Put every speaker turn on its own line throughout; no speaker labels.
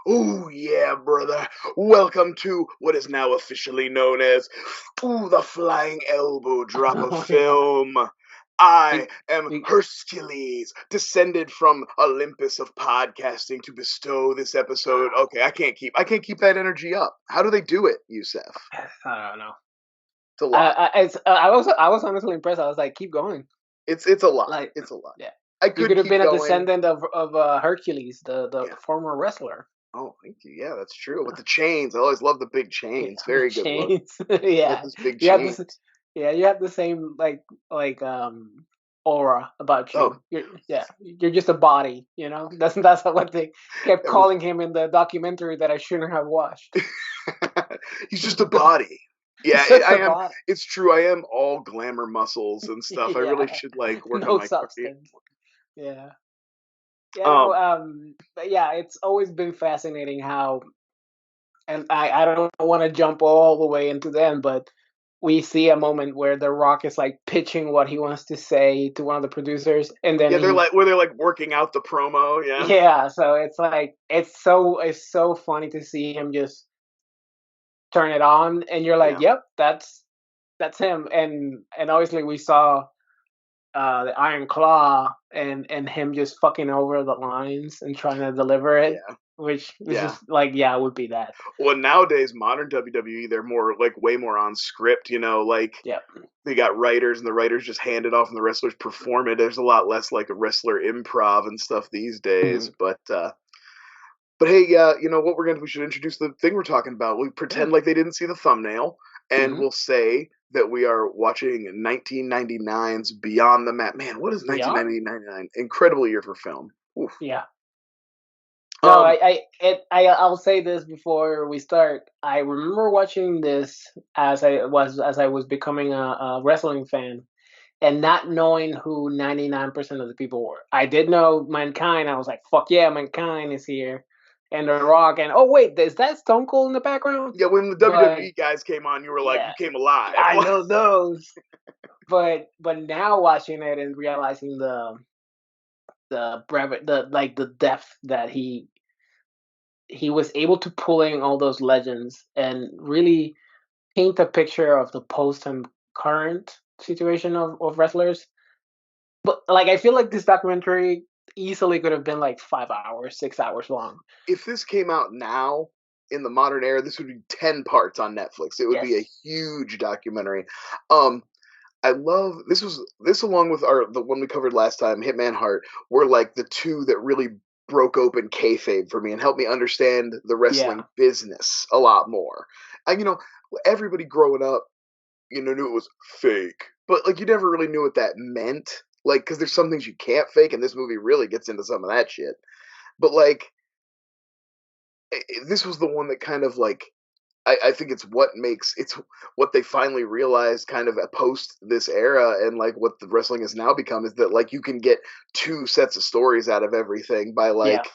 Oh, yeah, brother. Welcome to what is now officially known as the Flying Elbow Drop of
Oh yeah.
Film. I
We,
am
we,
Hercules, descended from Olympus of podcasting to bestow this episode. Okay, I can't keep that energy up. How do they do it, Youssef?
I don't know.
It's a lot.
I was honestly impressed. I was like, keep going.
It's a lot.
Like,
It's a lot.
yeah,
I
you
could
could have
keep
been a
going.
descendant of Hercules, the
Yeah.
former wrestler.
Oh, thank you. Yeah, that's true. With the chains, I always love the big
Yeah,
chains.
the
Very good look.
chains.
Love
Yeah,
those big
you have
chains.
this. Yeah, you have the same aura about
Oh,
you. You're just a body. That's what they kept
every
calling him in the documentary that I shouldn't have watched.
he's just a body. Yeah,
It's just
I
a
am.
body.
It's true. I am all glamour muscles and stuff. I really
Yeah,
should like work on
no
my cardio.
substance. Yeah. Yeah, no,
Um,
but yeah, it's always been fascinating how, and I don't want to jump all the way into the end, but we see a moment where The Rock is like pitching what he wants to say to one of the producers, and then
yeah, they're like working out the promo. Yeah,
yeah, so it's like, it's so funny to see him just turn it on, and you're like,
yeah,
yep, that's him, and obviously we saw the Iron Claw and him just fucking over the lines and trying to deliver it,
yeah,
which was
yeah.
just like, yeah, it would be that.
Well, nowadays, modern WWE, they're more like way more on script. Like
Yeah.
they got writers, and the writers just hand it off, and the wrestlers perform it. There's a lot less like a wrestler improv and stuff these days.
Mhm.
But hey, we should introduce the thing we're talking about. We
Yeah.
pretend like they didn't see the thumbnail, and
Hmm.
we'll say that we are watching 1999's Beyond the Map. Man, what is
We are.
1999? Incredible year for film. Oof.
Yeah. No,
Um,
I'll say this before we start. I remember watching this as I was becoming a wrestling fan, and not knowing who 99% of the people were. I did know Mankind. I was like, fuck yeah, Mankind is here. And The Rock, and oh wait, is that Stone Cold in the background?
yeah, when the
But
WWE guys came on, you were like,
yeah,
you came alive.
I know those. But now watching it and realizing the depth that he was able to pull in all those legends and really paint a picture of the post and current situation of wrestlers. But like, I feel like this documentary easily could have been like 5 hours, 6 hours long.
If this came out now in the modern era, this would be 10 parts on Netflix. It would be a
Yes.
huge documentary. Um, I love this along with our the one we covered last time, Hitman Heart, were like the two that really broke open kayfabe for me and helped me understand the wrestling
Yeah.
business a lot more. Everybody growing up, knew it was fake, but like you never really knew what that meant. Like, because there's some things you can't fake, and this movie really gets into some of that shit. But like, this was the one that kind of like I think it's what they finally realized kind of post this era and like what the wrestling has now become is that like you can get two sets of stories out of everything by
Yeah.
like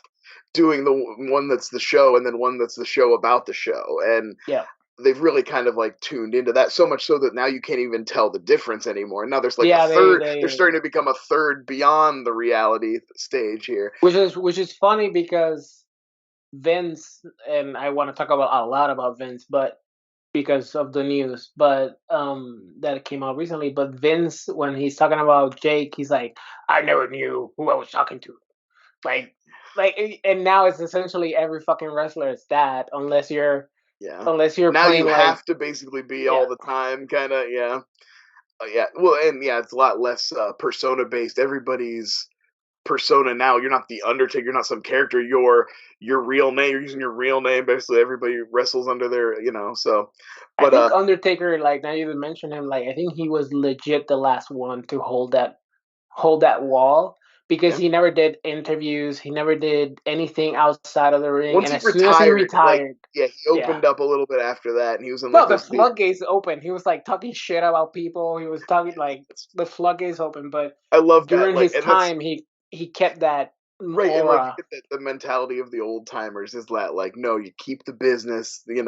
doing the one that's the show and then one that's the show about the show, and
Yeah.
they've really kind of like tuned into that so much so that now you can't even tell the difference anymore. Now there's like a
Yeah,
third, they're starting to become a third beyond the reality stage here.
which is funny because Vince, and I want to talk about a lot about Vince, but because of the news, but that came out recently. But Vince, when he's talking about Jake, he's like, I never knew who I was talking to. Like, and now it's essentially every fucking wrestler is that,
Yeah,
unless you're
now you
playing like,
have to basically be
yeah,
all the time kind of. Yeah. Yeah, well, and yeah, it's a lot less persona based. Everybody's persona now. You're not the Undertaker. You're not some character. You're your real name. You're using your real name. Basically, everybody wrestles under their, So,
I
but
think Undertaker, like, now you even mention him, like, I think he was legit the last one to hold that wall, because
yeah.
he never did interviews, he never did anything outside of the ring,
Once
and
he
as soon as he
retired, like,
retired,
yeah, he
yeah.
opened up a little bit after that, and he was in
No,
like
the
the
floodgates open. He was like talking shit about people. He was talking like the floodgates open, but
I love that,
during
like,
his
and that's
time, he kept that
right, and like
aura.
the mentality of the old timers is that like no, you keep the business, and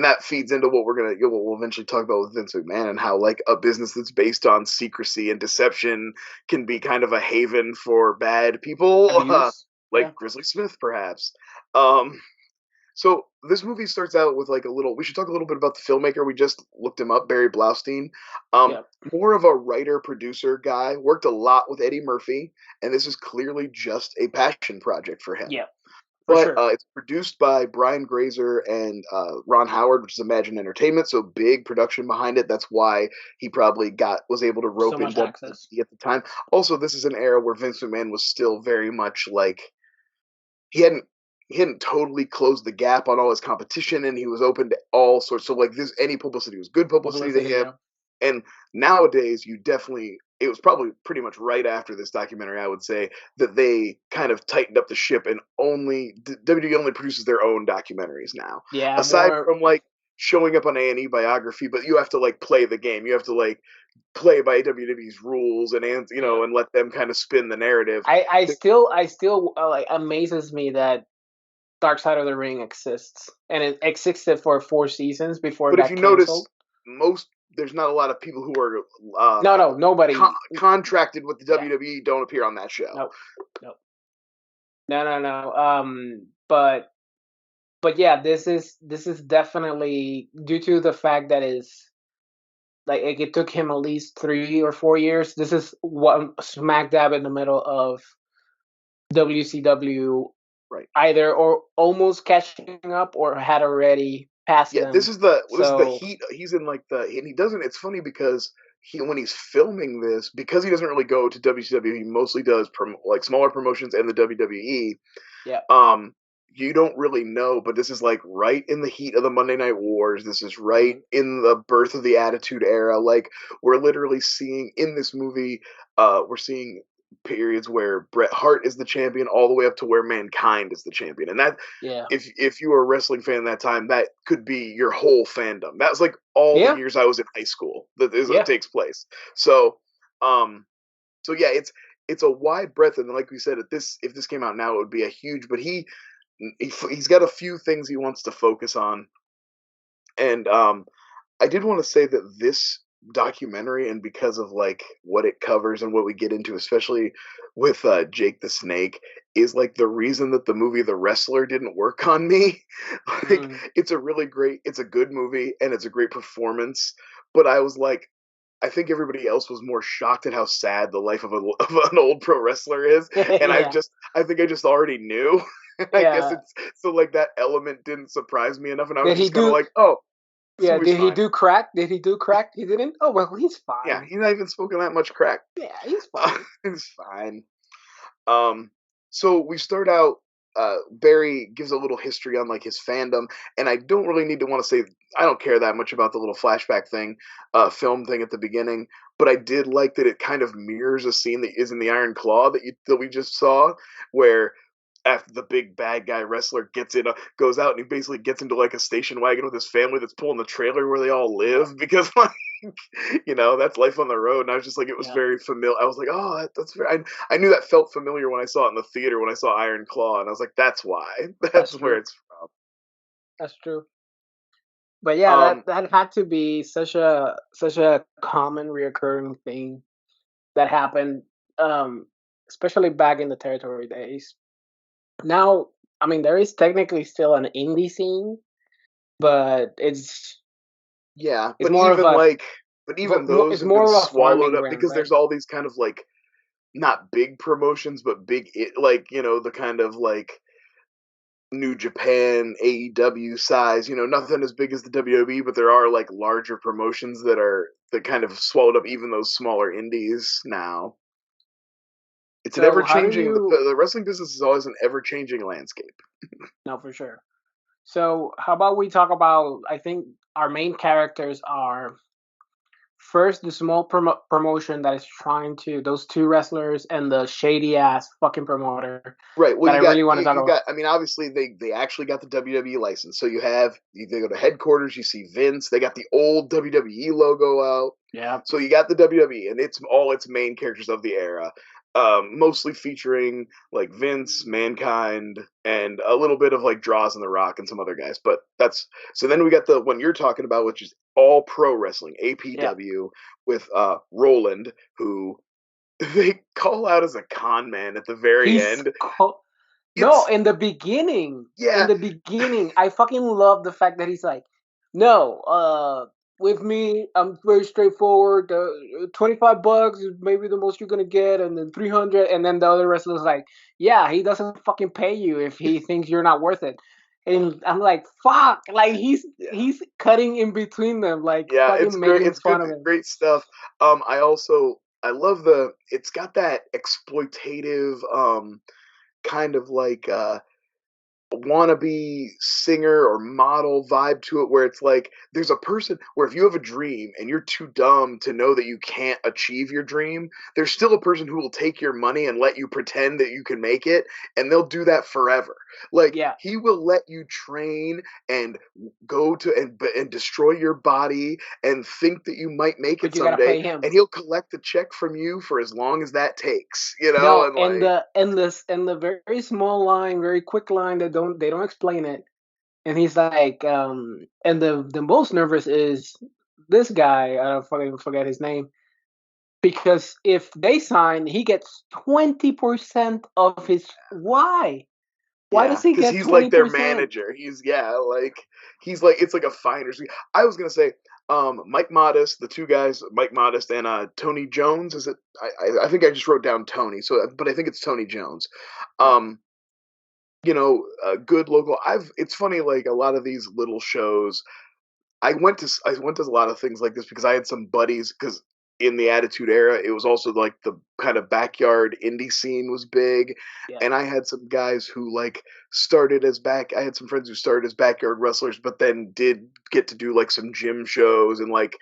that feeds into what we'll eventually talk about with Vince McMahon and how like a business that's based on secrecy and deception can be kind of a haven for bad people.
Abuse. Yeah.
like Grizzly Smith, perhaps. Um, so this movie starts out with like a little. We should talk a little bit about the filmmaker. We just looked him up, Barry Blaustein.
Yeah.
More of a writer producer guy. Worked a lot with Eddie Murphy, and this is clearly just a passion project for him.
Yeah. For
But
sure.
it's produced by Brian Grazer and Ron Howard, which is Imagine Entertainment. So big production behind it. That's why he probably was able to
So
rope in
much access.
WWE at the time. Also, this is an era where Vince McMahon was still very much like he hadn't he hadn't totally closed the gap on all his competition, and he was open to all sorts. So like this, any publicity was good publicity to
Publicity.
him.
Yeah.
And nowadays, you definitely, it was probably pretty much right after this documentary, I would say, that they kind of tightened up the ship and WWE only produces their own documentaries now.
Yeah.
Aside
More.
from like showing up on A&E biography, but you have to like play the game. You have to like play by WWE's rules
Yeah.
and let them kind of spin the narrative.
I still like amazes me that Dark Side of the Ring exists, and it existed for 4 seasons before it
But if you
got
notice,
canceled.
most there's not a lot of people who are
No, no, nobody.
contracted with the
Yeah,
WWE don't appear on that show.
no, no, no, no, no. But yeah, this is definitely due to the fact that is like it took him at least 3 or 4 years. This is one smack dab in the middle of WCW,
Right.
either or almost catching up or had already passed
Yeah,
them.
this is the
So
heat. He's in like the and he doesn't. It's funny because when he's filming this, because he doesn't really go to WCW, he mostly does like smaller promotions and the WWE.
yeah.
Um, you don't really know, but this is like right in the heat of the Monday Night Wars. This is right
Mhm.
in the birth of the Attitude Era. Like we're literally seeing in this movie, we're seeing periods where Bret Hart is the champion all the way up to where Mankind is the champion. And that
Yeah.
if you were a wrestling fan at that time, that could be your whole fandom. That was like all the
Yeah.
years I was in high school that
Yeah.
takes place. So um so yeah, it's a wide breadth, and like we said, if this came out now, it would be a huge. But he's got a few things he wants to focus on, and I did want to say that this documentary, and because of like what it covers and what we get into, especially with Jake the Snake, is like the reason that the movie The Wrestler didn't work on me. Like
Mm.
it's a good movie and it's a great performance, but I was like, I think everybody else was more shocked at how sad the life of, of an old pro wrestler is, and
Yeah.
I think I just already knew. I guess
Yeah.
it's so like that element didn't surprise me enough, and I was
Did he
just kind of
do?
like, oh, this
Yeah.
movie's
Did he
fine.
do crack? Did he do crack? He didn't. Oh well, he's
Yeah,
fine.
he's not even smoking that much crack.
Yeah, he's fine.
It's fine. Um, so we start out. Barry gives a little history on like his fandom, and I don't really need to want to say I don't care that much about the little flashback thing, film thing at the beginning. But I did like that it kind of mirrors a scene that is in the Iron Claw that we just saw, where after the big bad guy wrestler goes out and he basically gets into like a station wagon with his family that's pulling the trailer where they all
Yeah.
live because like that's life on the road, and I was just like it was
Yeah.
very familiar. I was like, oh, that's very. I knew that felt familiar when I saw it in the theater when I saw Iron Claw, and I was like, that's why.
That's
That's where
true.
it's from.
That's true. But yeah, that
Um,
that had to be such a common reoccurring thing that happened, um, especially back in the territory days. Now, I mean, there is technically still an indie scene, but
yeah,
it's more of a
but even those
it's
have been
more of a
swallowed
farming
up
ground,
because
right?
there's all these kind of like not big promotions, but like the kind of like New Japan, AEW size, nothing as big as the WWE, but there are like larger promotions that kind of swallowed up even those smaller indies now. It's an
So
ever
how do
changing.
you?
The wrestling business is always an ever changing landscape.
No, for sure. So how about we talk about? I think our main characters are first the small promotion that is trying to those two wrestlers and the shady ass fucking promoter
Right. Well,
that I really want to talk
you
about.
got. I mean, obviously they actually got the WWE license. So they go to headquarters. You see Vince. They got the old WWE logo out.
Yeah.
So you got the WWE, and it's all its main characters of the era, mostly featuring like Vince, Mankind, and a little bit of like Draws and The Rock and some other guys. But that's so. Then we got the one you're talking about, which is all pro wrestling,
Yeah.
APW, with Roland, who they call out as a con man at the very
He's
end.
cold. No,
it's
in
yeah,
the beginning, I fucking love the fact that he's like, no, with me, I'm very straightforward. $25 is maybe the most you're gonna get, and then 300, and then the other wrestler's like, yeah, he doesn't fucking pay you if he thinks you're not worth it. And I'm like, fuck, like
yeah.
he's cutting in between them, like
Yeah, it's
fucking
great.
making
It's good,
fun of him.
great stuff. I love it's got that exploitative, kind of like wannabe singer or model vibe to it, where it's like there's a person where if you have a dream and you're too dumb to know that you can't achieve your dream, there's still a person who will take your money and let you pretend that you can make it, and they'll do that forever. Like
Yeah,
he will let you train and go to and destroy your body and think that you might make it
but you gotta
someday,
pay him.
and he'll collect a check from you for as long as that takes,
No,
and
and
like
the very small line, very quick line that they don't explain it. And he's like, and the most nervous is this guy. I don't fucking forget his name because if they sign, he gets 20% of his. Why? Why
yeah,
does he
because
get
he's like their
20%?
manager. He's like it's like a finder's. I was gonna say, Mike Modest, the two guys, Mike Modest and Tony Jones. Is it? I think I just wrote down Tony. So, but I think it's Tony Jones.
Yeah,
Um, a good local. It's funny, like a lot of these little shows. I went to a lot of things like this because I had some buddies because in the Attitude Era, it was also like the kind of backyard indie scene was big,
yeah,
and I had some guys who like started as back. I had some friends who started as backyard wrestlers, but then did get to do like some gym shows and like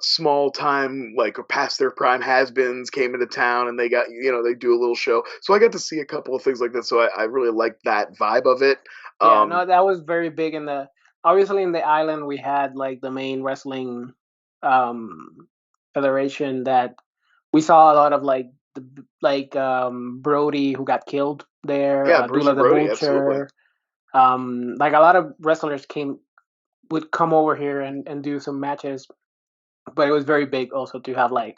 small time like or past their prime has-beens came into town and they got they do a little show. So I got to see a couple of things like that. So I really liked that vibe of it.
yeah. No,
Um,
that was very big in the. Obviously, in the island, we had like the main wrestling um federation that we saw a lot of like Brody who got killed there,
yeah, Bruiser
Dula the
Brody, absolutely.
Vulture. Like a lot of wrestlers came would come over here and do some matches, but it was very big also to have like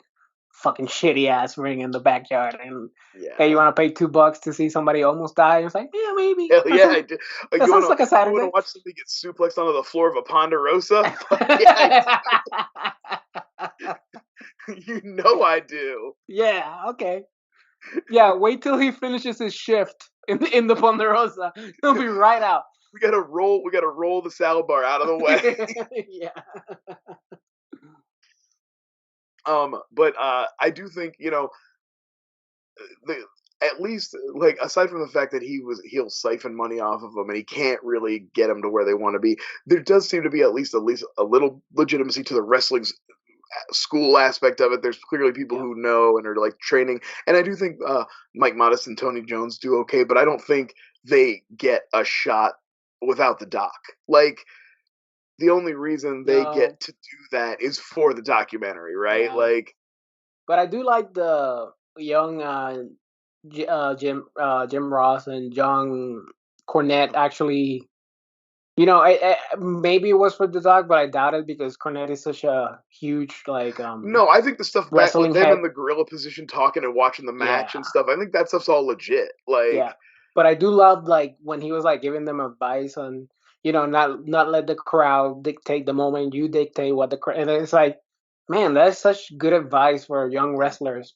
fucking shitty ass ring in the backyard and hey, you
Yeah.
want to pay $2 to see somebody almost die? It's like yeah, maybe
Hell yeah, I do.
that sounds like a
You wanna
Saturday.
watch somebody get suplexed onto the floor of a Ponderosa? Fuck yeah, I do. You know I do.
Yeah, okay. Yeah, wait till he finishes his shift in the Ponderosa. He'll be right out.
We gotta roll the salad bar out of the way.
Yeah.
But I do think, the at least like aside from the fact that he'll siphon money off of them and he can't really get them to where they want to be, there does seem to be at least a little legitimacy to the wrestling school aspect of it. There's clearly people
Yeah.
who know and are like training, and I do think Mike Modest and Tony Jones do okay, but I don't think they get a shot without the doc. Like the only reason they
No.
get to do that is for the documentary, right?
Yeah.
Like
But I do like the young Jim Ross and John Cornette actually. Maybe it was for the dog, but I doubt it because Cornette is such a huge like
no, I think the stuff back with
wrestling
them
head.
in the gorilla position talking and watching the
Yeah,
match and stuff, I think that stuff's all legit. Like
yeah. But I do love like when he was like giving them advice on not let the crowd dictate the moment. You dictate what the crowd. And it's like, man, that's such good advice for young wrestlers.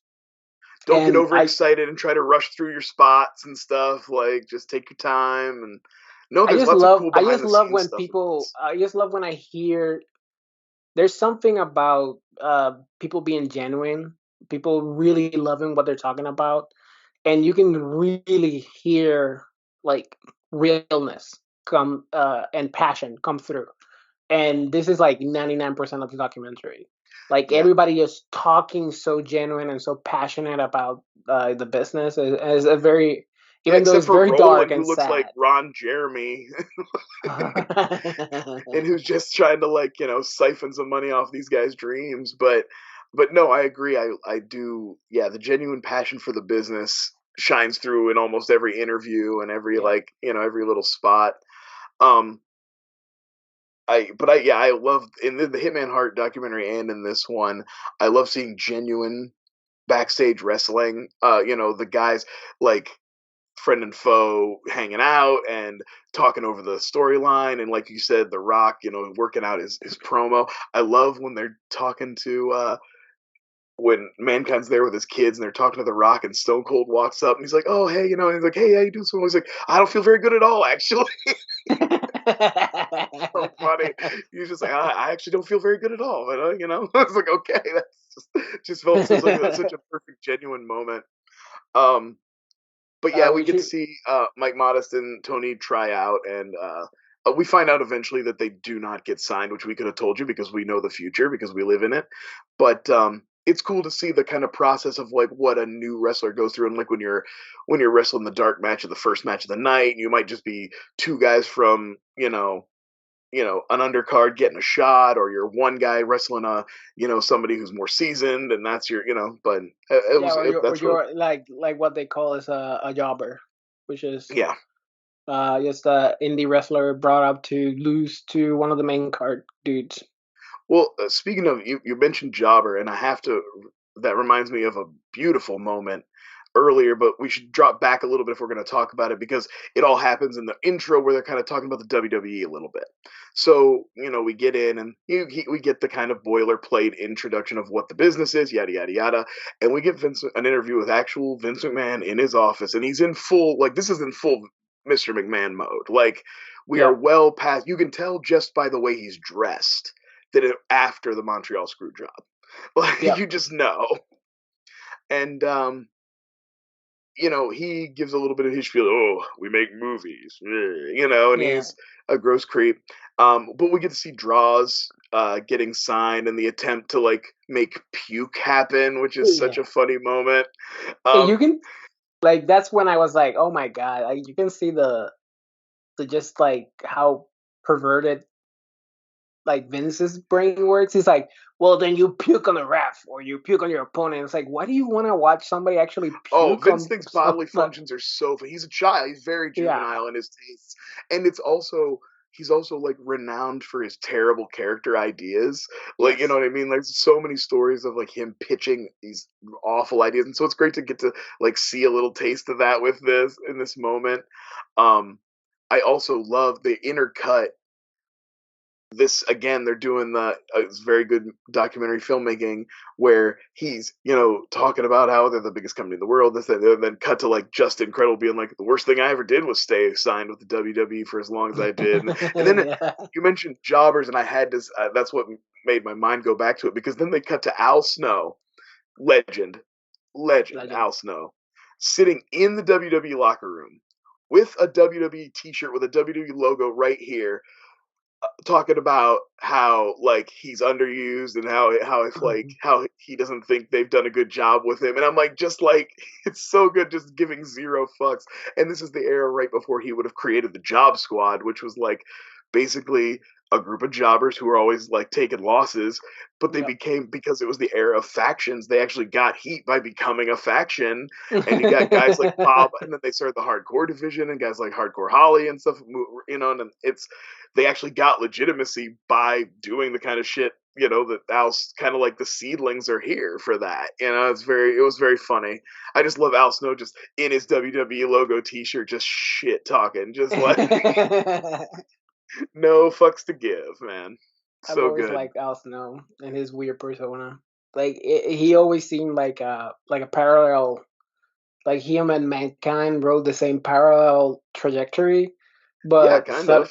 don't get
And
overexcited and try to rush through your spots and stuff. Like just take your time and no, there's lots of cool
I
behind
just
the
love
scenes
when
stuff in
people.
this.
I just love when I hear there's something about people being genuine, people really loving what they're talking about, and you can really hear like realness come and passion come through. And this is like 99% of the documentary. Like
Yeah.
everybody is talking so genuine and so passionate about the business. Is a very,
Yeah,
even though
except
it's
for
very dark
Roland, who
and
looks like
sad.
Ron Jeremy, and who's just trying to like siphon some money off these guys' dreams. But no, I agree. I do. Yeah, the genuine passion for the business shines through in almost every interview and every
Yeah,
like every little spot. Um, I love in the Hitman Heart documentary and in this one, I love seeing genuine backstage wrestling. The guys like friend and foe hanging out and talking over the storyline, and like you said, The Rock, working out his promo. I love when they're talking to when Mankind's there with his kids and they're talking to The Rock, and Stone Cold walks up and he's like, "Oh, hey," and he's like, "Hey, how you doing?" So he's like, "I don't feel very good at all, actually." So funny. He's just like, I actually don't feel very good at all. I was like, okay, that's just felt such a perfect, genuine moment. Um, but yeah, we
we
get to
should.
see Mike Modest and Tony try out, and we find out eventually that they do not get signed, which we could have told you because we know the future because we live in it. But it's cool to see the kind of process of like what a new wrestler goes through, and like when you're wrestling the dark match of the first match of the night, you might just be two guys from an undercard getting a shot, or you're one guy wrestling somebody who's more seasoned, and that's but
Yeah, or
that's really
you're like what they call as a jobber, which is
yeah.
just a indie wrestler brought up to lose to one of the main card dudes.
Well, speaking of you mentioned Jobber, and I have to. That reminds me of a beautiful moment earlier, but we should drop back a little bit if we're going to talk about it because it all happens in the intro where they're kind of talking about the WWE a little bit. So we get in and we get the kind of boilerplate introduction of what the business is, yada yada yada, and we get Vince an interview with actual Vince McMahon in his office, and he's in full this is in full Mr. McMahon mode. Like we are
Yeah,
well past. You can tell just by the way he's dressed that after the Montreal screw job. Like
yeah,
you just know. And he gives a little bit of his spiel. Oh, we make movies, and
yeah,
he's a gross creep. But we get to see Draws getting signed and the attempt to like make puke happen, which is such
yeah.
a funny moment.
And you
Um,
can like that's when I was like, oh my god, like you can see the just like how perverted like Vince's brain works. He's like, well, then you puke on the ref or you puke on your opponent. It's like, why do you want to watch somebody actually
oh,
puke
Vince
on
thinks
some?
bodily functions are so. He's a child. He's very
Yeah,
juvenile in his tastes, and he's also like renowned for his terrible character ideas. Like, you know
yes.
what I mean? Like so many stories of like him pitching these awful ideas. And so it's great to get to like see a little taste of that with this in this moment. Um I also love the intercut. This again, they're doing it's very good documentary filmmaking where he's talking about how they're the biggest company in the world, this and then cut to like just incredible being like the worst thing I ever did was stay signed with the WWE for as long as I did, and then
Yeah,
you mentioned jobbers, and I had to that's what made my mind go back to it because then they cut to Al Snow, legend, legend
legend.
Al Snow, sitting in the WWE locker room with a WWE t-shirt with a WWE logo right here, talking about how like he's underused and how if like
Mhm.
how he doesn't think they've done a good job with him, and I'm like just like it's so good, just giving zero fucks. And this is the era right before he would have created the Job Squad, which was like basically a group of jobbers who were always like taking losses, but they
Yep.
became, because it was the era of factions, they actually got heat by becoming a faction. And you got guys like Bob, and then they started the hardcore division and guys like Hardcore Holly and stuff, and it's they actually got legitimacy by doing the kind of shit that Al's kind of like the seedlings are here for that. It was very funny. I just love Al Snow just in his WWE logo T-shirt, just shit talking, just like no fucks to give, man.
I've
So
always
good.
liked Al Snow and his weird persona. Like he always seemed like a parallel. Like him and Mankind rode the same parallel trajectory,
Yeah,
but
kind of.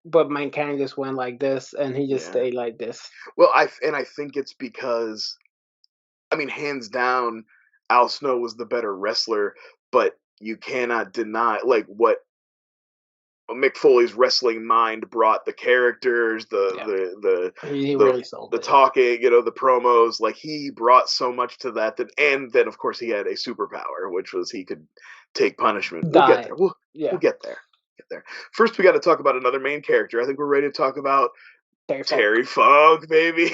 but Mankind just went like this, and he just
Yeah.
stayed like this.
Well, I think it's because, I mean, hands down, Al Snow was the better wrestler, but you cannot deny like what Mick Foley's wrestling mind brought: the characters,
Yeah, he
the
really sold
the
it. Yeah.
talking, the promos. Like he brought so much to that. And then of course he had a superpower, which was he could take punishment. We'll get
Die.
there. We'll
Yeah.
get there. Get there. First, we got to talk about another main character. I think we're ready to talk about
Terry Funk.
Terry Funk, baby.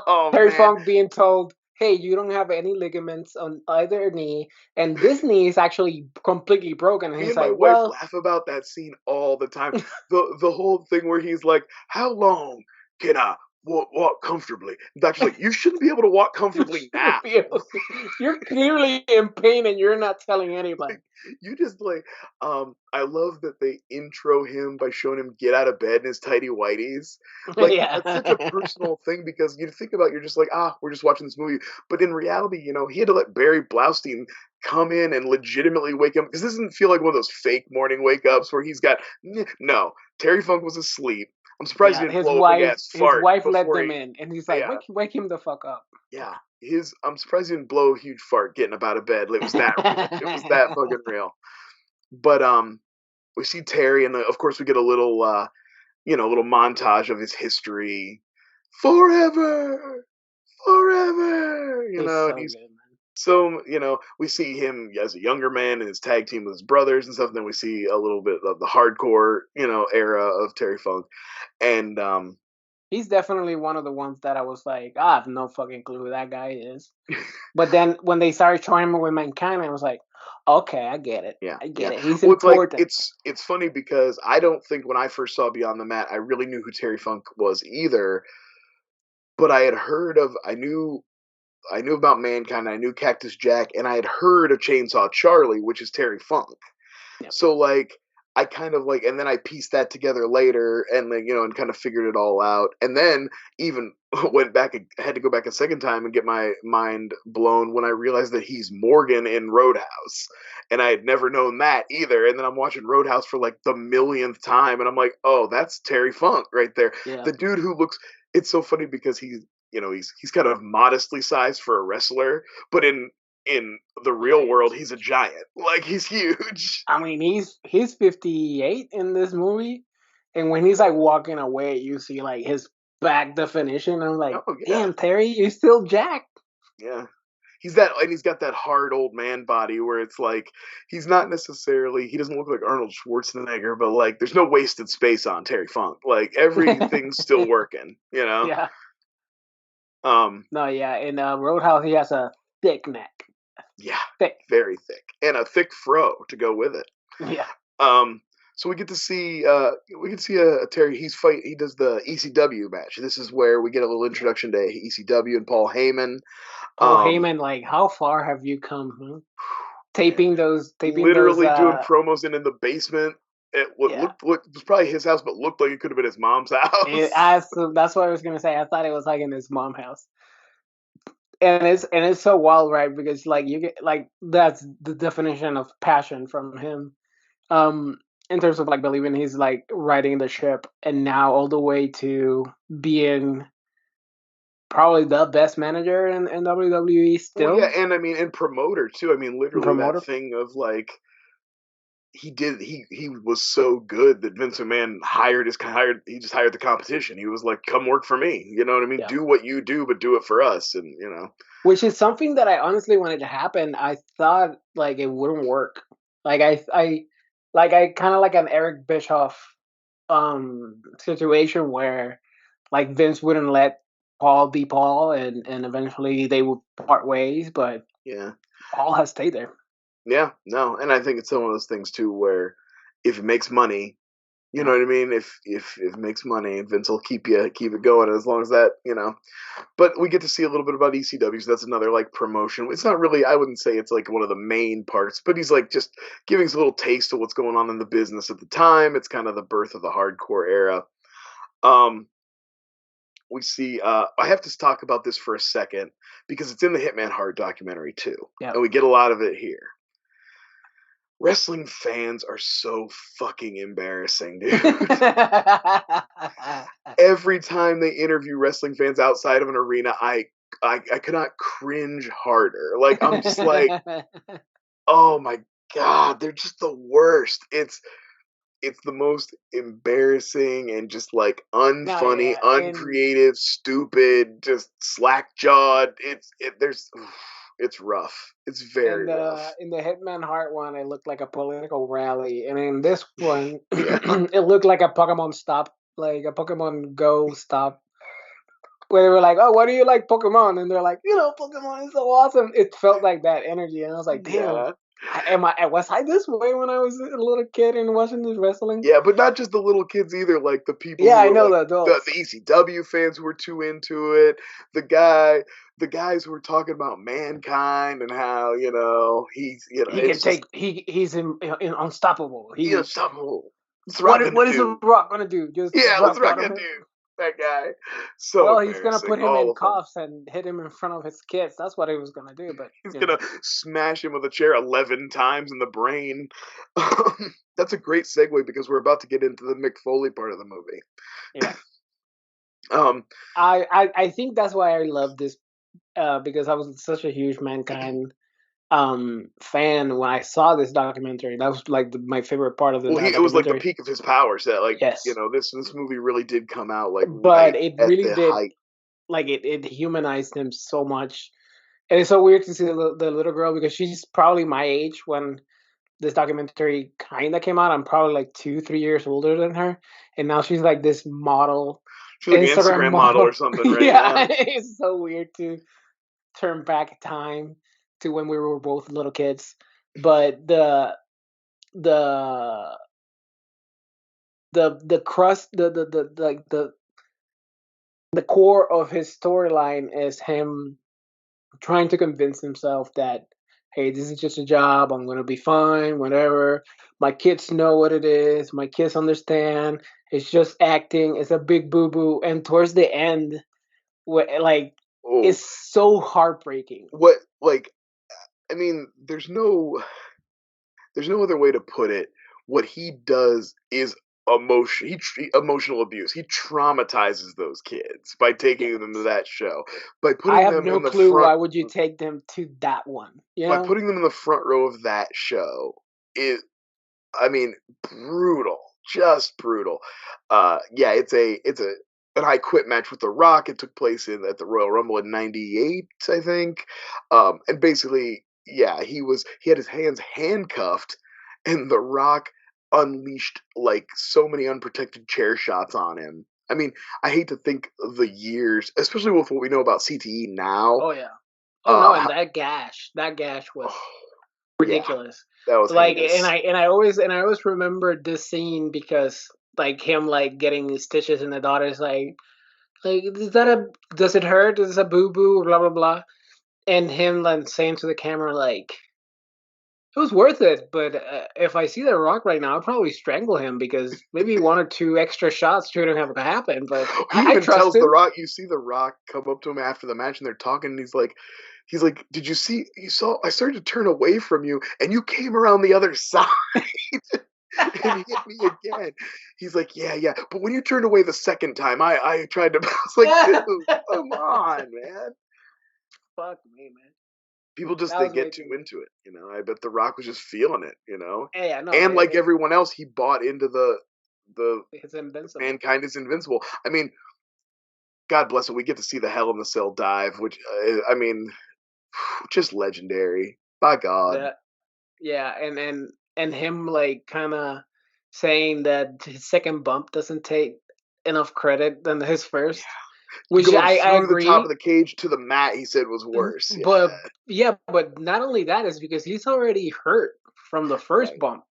Oh
Terry
man.
Funk being told, "Hey, you don't have any ligaments on either knee, and this knee is actually completely broken." And
Me
he's
and my
like,
wife
"Well,
laugh about that scene all the time. The whole thing where he's like, "How long can I walk comfortably. The doctor's like, you shouldn't be able to walk
You
comfortably now.
shouldn't be able to. You're clearly in pain and you're not telling anybody.
You just like, I love that they intro him by showing him get out of bed in his tidy whities. Like that's such a
Yeah.
personal thing because you think about, you're just like, we're just watching this movie, but in reality, he had to let Barry Blaustein come in and legitimately wake him, because this doesn't feel like one of those fake morning wake ups where he's got no. Terry Funk was asleep. I'm surprised he
Yeah,
didn't blow a big ass
his
fart
wife let
before
them
he.
in, and he's like,
Yeah,
wake him the fuck up."
yeah. I'm surprised he didn't blow a huge fart getting up out of bed. It was that real. It was that fucking real. But we see Terry, and of course we get a little little montage of his history. Forever, forever,
He's
and
so
he's
good, man.
so we see him as a younger man in his tag team with his brothers and stuff. And then we see a little bit of the hardcore era of Terry Funk, and
He's definitely one of the ones that I was like, I have no fucking clue who that guy is. But then when they started showing him with Mankind, I was like, okay, I get it.
yeah,
I
yeah.
get it. He's
Well, it's like
important.
it's funny because I don't think when I first saw Beyond the Mat, I really knew who Terry Funk was either. But I had heard of, I knew about Mankind, I knew Cactus Jack, and I had heard of Chainsaw Charlie, which is Terry Funk.
Yep.
So like I kind of like, and then I pieced that together later, and then and kind of figured it all out, and then even went back, had to go back a second time and get my mind blown when I realized that he's Morgan in Roadhouse, and I had never known that either. And then I'm watching Roadhouse for like the millionth time, and I'm like, oh, that's Terry Funk right there,
Yeah.
the dude who looks. It's so funny because he's kind of modestly sized for a wrestler, but in the
Yeah,
real world, he's a giant. Like he's huge.
I mean, he's 58 in this movie, and when he's like walking away, you see like his back definition. I'm like,
Oh yeah,
damn, Terry, you still jacked.
yeah. He's got that hard old man body where it's like he's not necessarily, he doesn't look like Arnold Schwarzenegger, but like there's no wasted space on Terry Funk. Like everything's still working, you know.
Yeah.
Um,
No, yeah. In Roadhouse, he has a thick neck.
yeah,
Thick.
very thick and a thick fro to go with it.
Yeah.
Um, so we get to see a Terry. He does the ECW match. This is where we get a little introduction to ECW and Paul Heyman.
Paul
Um,
Heyman, like, how far have you come? Huh?
man,
Taping those.
literally doing promos in the basement at what
Yeah.
looked was probably his house, but looked like it could have been his mom's house.
That's what I was gonna say. I thought it was like in his mom's house, and it's so wild, right? Because like you get like that's the definition of passion from him. Um, in terms of like believing he's like riding the ship, and now all the way to being probably the best manager in WWE
Well, yeah,
still,
and I mean, and promoter too. I mean,
and
literally that
promoter.
thing of like he was so good that Vince McMahon he just hired the competition. He was like, "Come work for me." You know what I mean?
Yeah.
Do what you do, but do it for us. And
Which is something that I honestly wanted to happen. I thought like it wouldn't work. Like I kind of like an Eric Bischoff situation where like Vince wouldn't let Paul be Paul, and eventually they would part ways, but
yeah,
Paul has stayed there.
yeah, no, and I think it's one of those things too where if it makes money, you know
Yeah.
what I mean. If it makes money, Vince will keep it going as long as that. But we get to see a little bit about ECW. So that's another like promotion. It's not really. I wouldn't say it's like one of the main parts, but he's like just giving us a little taste of what's going on in the business at the time. It's kind of the birth of the hardcore era. Um, we see. I have to talk about this for a second because it's in the Hitman Hard documentary too,
Yeah.
and we get a lot of it here. Wrestling fans are so fucking embarrassing, dude. Every time they interview wrestling fans outside of an arena, I cannot cringe harder. Like I'm just like, oh my god, they're just the worst. It's the most embarrassing and just like
No,
unfunny,
yeah,
uncreative, stupid, just slack jawed. It's rough. It's very rough.
in the Hitman Heart one, it looked like a political rally, and in this one,
Yeah.
it looked like a Pokemon stop, like a Pokemon Go stop, where they were like, "Oh, why do you like Pokemon?" And they're like, "Pokemon is so awesome." It felt like that energy, and I was like, "Damn."
Yeah.
Was I this way when I was a little kid and watching this wrestling?
Yeah, but not just the little kids either. Like the people
Yeah,
who
I
were
know
like
the
the
adults.
ECW fans who were too into it. The guy, the guys who were talking about mankind and how
He can
it's just
take. He's unstoppable. He
unstoppable. What's The Rock gonna
what is the
do?
Rock gonna do? Just
Yeah, what's The
rock
Rock
bottom
gonna
him?
do? That guy, so
Well, he's gonna
embarrassing.
put him
All
in
of them.
cuffs and hit him in front of his kids. That's what he was gonna do. But
He's gonna smash him with a chair 11 times in the brain. That's a great segue because we're about to get into the Mick Foley part of the movie.
yeah,
Um,
I think that's why I love this because I was such a huge Mankind fan when I saw this documentary. That was like my favorite part of the
well, it was like the
documentary.
peak of his powers. That
Yes,
this movie really did come out like
but
right
it
at
really
the
did
height.
like it humanized him so much. And it's so weird to see the little girl because she's probably my age when this documentary kind of came out. I'm probably like 2, 3 years older than her, and now she's like this model,
She's like an
Instagram
Instagram model or
model.
something, right?
yeah,
Yeah.
it's so weird to turn back time to when we were both little kids. But the the crust the like the core of his storyline is him trying to convince himself that hey, this is just a job, I'm gonna be fine, whatever. My kids know what it is, my kids understand, it's just acting, it's a big boo-boo. And towards the end, like,
Oh,
it's so heartbreaking.
what like I mean, there's no other way to put it. What he does is emotional abuse. He traumatizes those kids by taking them to
Yes.
that show, by
I
putting
have
them
no
in the
clue
front
why would you take them to that one, you
by
know?
putting them in the front row of that show. Is I mean, brutal, just brutal. Yeah, it's a an I Quit match with The Rock. It took place in at the Royal Rumble in '98, I think. And basically, yeah, he had his hands handcuffed, and The Rock unleashed like so many unprotected chair shots on him. I mean, I hate to think of the years, especially with what we know about CTE now.
Oh yeah. Oh no, and
How,
that gash was
oh, yeah,
ridiculous.
that was
Like,
heinous.
and I always remember this scene because like him like getting his stitches and the daughter's like is that a does it hurt? Is this a boo boo? Blah blah blah. And him then saying to the camera like it was worth it, but if I see the Rock right now, I'd probably strangle him because maybe 1 or 2 extra shots shouldn't have happened. But
He
I
even
trust
tells The
him.
Rock, you see The Rock come up to him after the match and they're talking, and he's like, did you see, you saw, I started to turn away from you and you came around the other side and hit me again. He's like, yeah, yeah. But when you turned away the second time, I tried to, I was like, dude, come on, man.
Fuck me, man.
People just,
That
they
was way
get
too
too
much.
into it, I bet The Rock was just feeling it.
Yeah, yeah, no,
And like everyone else, he bought into the
it's invincible.
mankind is invincible. I mean, God bless it. We get to see the Hell in the Cell dive, which I mean, just legendary. By God.
That yeah, and him like kind of saying that his second bump doesn't take enough credit than his first, which
Going
I
through the top of
agree.
the cage to the mat, he said was worse. Yeah,
But yeah, but not only that is because he's already hurt from the first
right.
bump.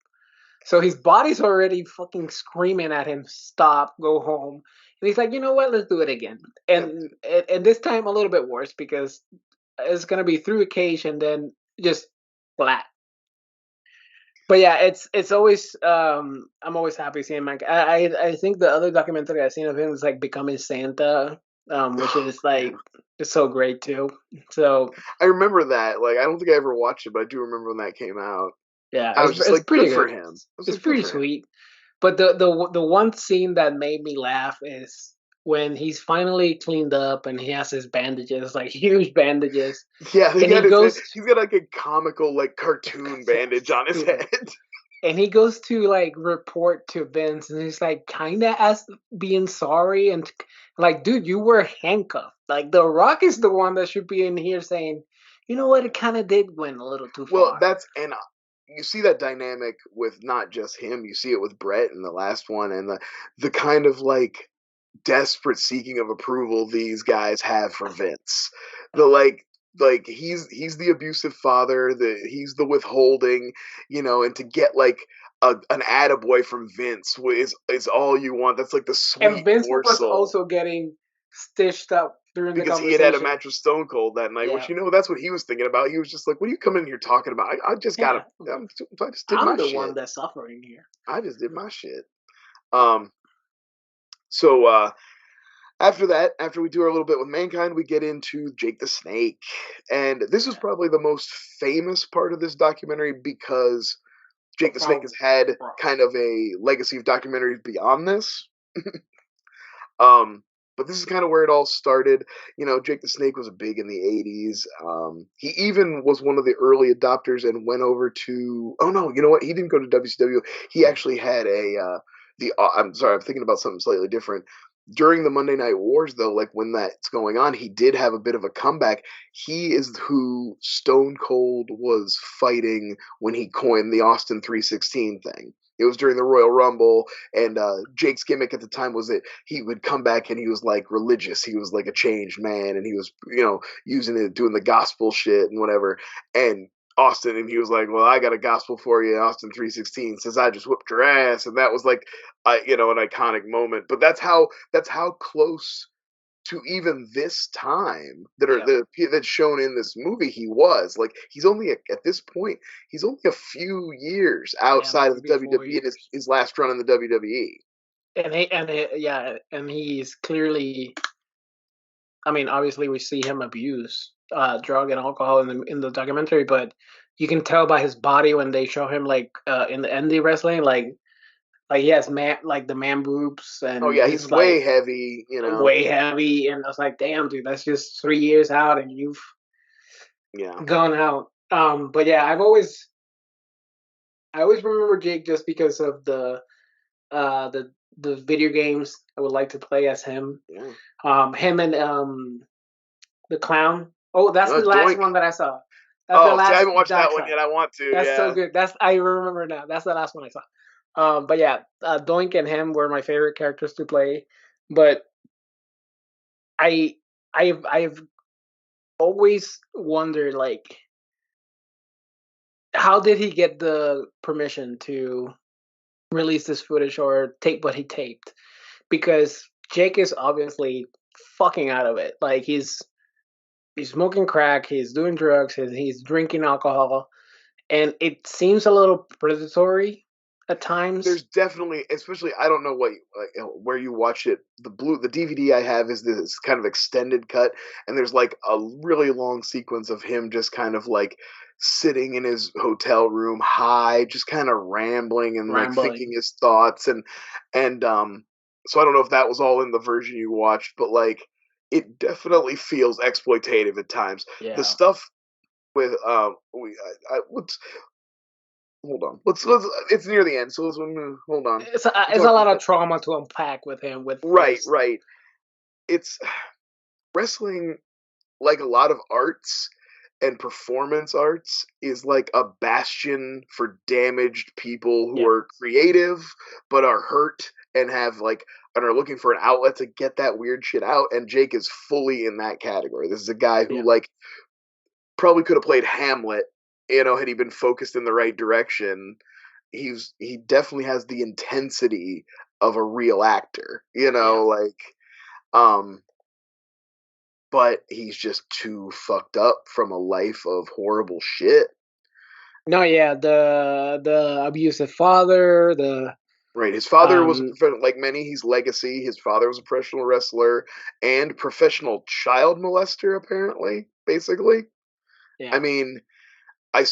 So his body's already fucking screaming at him, stop, go home. And he's like, you know what, let's do it again.
Yep.
And this time a little bit worse because it's gonna be through a cage and then just flat. But yeah, it's always I'm always happy seeing Mike. I think the other documentary I've seen of him is like Becoming Santa, which is
Man.
like it's so great too. So
I remember that. Like, I don't think I ever watched it, but I do remember when that came out.
yeah,
I was just
it's
like, good
pretty
for
good.
him. I was
It's
like, good
pretty
for him.
sweet. But the one scene that made me laugh is when he's finally cleaned up and he has his bandages, like huge bandages,
Yeah, they
and
got
he
his head.
goes,
He's got like a comical, like cartoon
yeah,
bandage on his
stupid.
head.
And he goes to like report to Vince, and he's like kind of as being sorry and like, dude, you were handcuffed. Like The Rock is the one that should be in here saying, you know what, it kind of did went a little too
Well,
far.
that's and you see that dynamic with not just him. You see it with Brett in the last one, and the kind of like desperate seeking of approval these guys have for Vince. The like like he's the abusive father, he's the withholding, and to get like an attaboy from Vince is all you want. That's like the
And
sweet
Vince was
morsel
also getting stitched up during the
because he had a
conversation.
match with Stone Cold that night,
Yeah,
which that's what he was thinking about. He was just like, "What are you coming in here talking about? I just gotta,
yeah.
I just did
I'm
my
the one
shit.
that's suffering here.
I just did my shit." Um, so after that, after we do our little bit with Mankind, we get into Jake the Snake. And this is
Yeah,
probably the most famous part of this documentary because Jake the Snake
bro,
has had
bro.
kind of a legacy of documentaries beyond this. um, but this is kind of where it all started. Jake the Snake was big in the 80s. He even was one of the early adopters and went over to. Oh, no, you know what? He didn't go to WCW. He actually had I'm sorry, I'm thinking about something slightly different. During the Monday Night Wars, though, like when that's going on, he did have a bit of a comeback. He is who Stone Cold was fighting when he coined the Austin 316 thing. It was during the Royal Rumble, and Jake's gimmick at the time was that he would come back and he was like religious. He was like a changed man, and he was, using it, doing the gospel shit and whatever. And Austin, and he was like, "Well, I got a gospel for you." Austin 316 says, "I just whooped your ass," and that was like, an iconic moment. But that's how close to even this time
Yeah,
that's shown in this movie he was like he's only at this point he's only a few years
yeah,
outside of the
maybe 4 years.
WWE in his last run in the WWE.
Yeah, and he's clearly. I mean, obviously, we see him abuse drug and alcohol in the documentary, but you can tell by his body when they show him like in the indie wrestling, like he has man like the man boobs,
Oh
and
yeah, he's
he's like
way heavy.
way heavy, and I was like, damn, dude, that's just 3 years out, and you've
Yeah.
gone out. But yeah, I always remember Jake just because of uh the the video games I would like to play as him.
Yeah.
Him and the clown. Oh, that's the last
Doink.
one that I saw. That's the
Oh, see, I
last
haven't watched that one
backtrack.
yet. I want to.
That's so
Yeah.
good. That's I remember now. That's the last one I saw. But yeah, Doink and him were my favorite characters to play. But I I've always wondered like how did he get the permission to release this footage or tape what he taped? Because Jake is obviously fucking out of it. Like he's smoking crack, he's doing drugs, he's drinking alcohol, and it seems a little predatory at times.
There's definitely, especially I don't know where you watch it. The DVD I have is this kind of extended cut, and there's like a really long sequence of him just kind of like sitting in his hotel room high, just kind of rambling and like thinking
Rambling.
his thoughts and so I don't know if that was all in the version you watched, but like it definitely feels exploitative at times. The
Yeah.
stuff with what's hold on. Let's. It's near the end, so let's hold on. We'll
It's
talk
a
about
lot of
that.
trauma to unpack with him with
Right,
this.
right. It's wrestling, like a lot of arts and performance arts, is like a bastion for damaged people who
Yeah.
are creative but are hurt and have like and are looking for an outlet to get that weird shit out. And Jake is fully in that category. This is a guy who
Yeah.
like probably could have played Hamlet, had he been focused in the right direction. He definitely has the intensity of a real actor,
Yeah.
like um but he's just too fucked up from a life of horrible shit.
No, yeah, the abusive father, the
Right. His father was
um
like many, he's legacy. His father was a professional wrestler and professional child molester, apparently, basically. I
yeah.
mean, I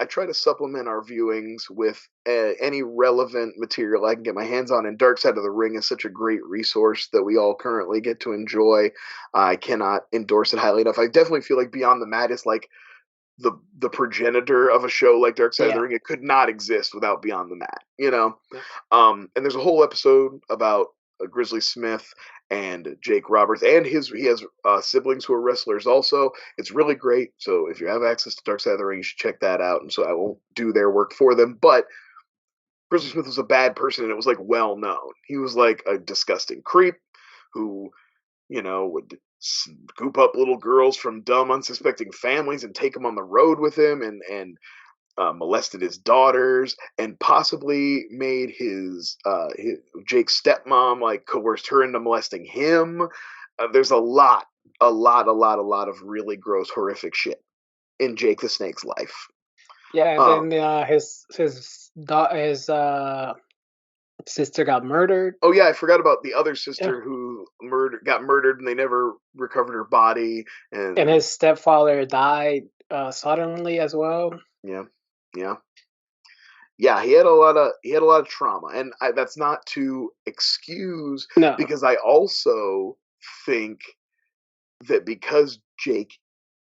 try to supplement our viewings with any relevant material I can get my hands on, and Dark Side of the Ring is such a great resource that we all currently get to enjoy. I cannot endorse it highly enough. I definitely feel like Beyond the Mat is like the progenitor of a show like Dark Side of the
Yeah.
Ring. It could not exist without Beyond the Mat.
Yep.
And there's a whole episode about Grizzly Smith and Jake Roberts, and he has siblings who are wrestlers also. It's really great. So if you have access to Dark Side of the Ring, you should check that out. And so I won't do their work for them, but Grizzly Smith was a bad person, and it was like well known. He was like a disgusting creep who would scoop up little girls from dumb, unsuspecting families and take them on the road with him, and molested his daughters, and possibly made his Jake's stepmom like coerced her into molesting him. There's a lot of really gross, horrific shit in Jake the Snake's life.
Yeah, and
Um,
then his sister got murdered,
oh yeah, I forgot about the other
yeah,
sister who got murdered, and they never recovered her body.
and
And
his stepfather died suddenly as well.
yeah, yeah, yeah. He had a lot of trauma, and that's not to excuse,
No,
because I also think that because Jake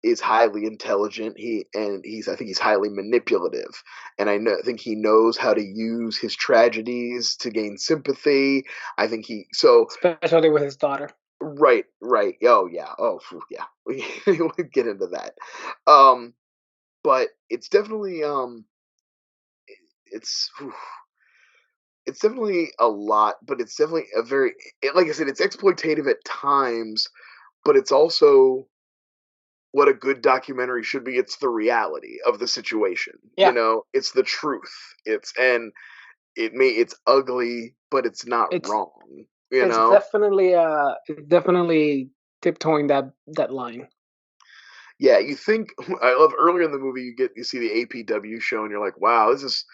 is highly intelligent, I think he's highly manipulative, and think he knows how to use his tragedies to gain sympathy. I think he so
especially with his daughter.
Right, right. Oh yeah. Oh yeah. We get into that. Um, but it's it's definitely a lot, but it's definitely like I said, it's exploitative at times, but it's also what a good documentary should be. It's the reality of the situation.
Yeah,
It's the truth. It's ugly, but it's not
it's
wrong.
it's definitely tiptoeing that line.
Yeah, you think I love earlier in the movie you see the APW show and you're like, wow, this is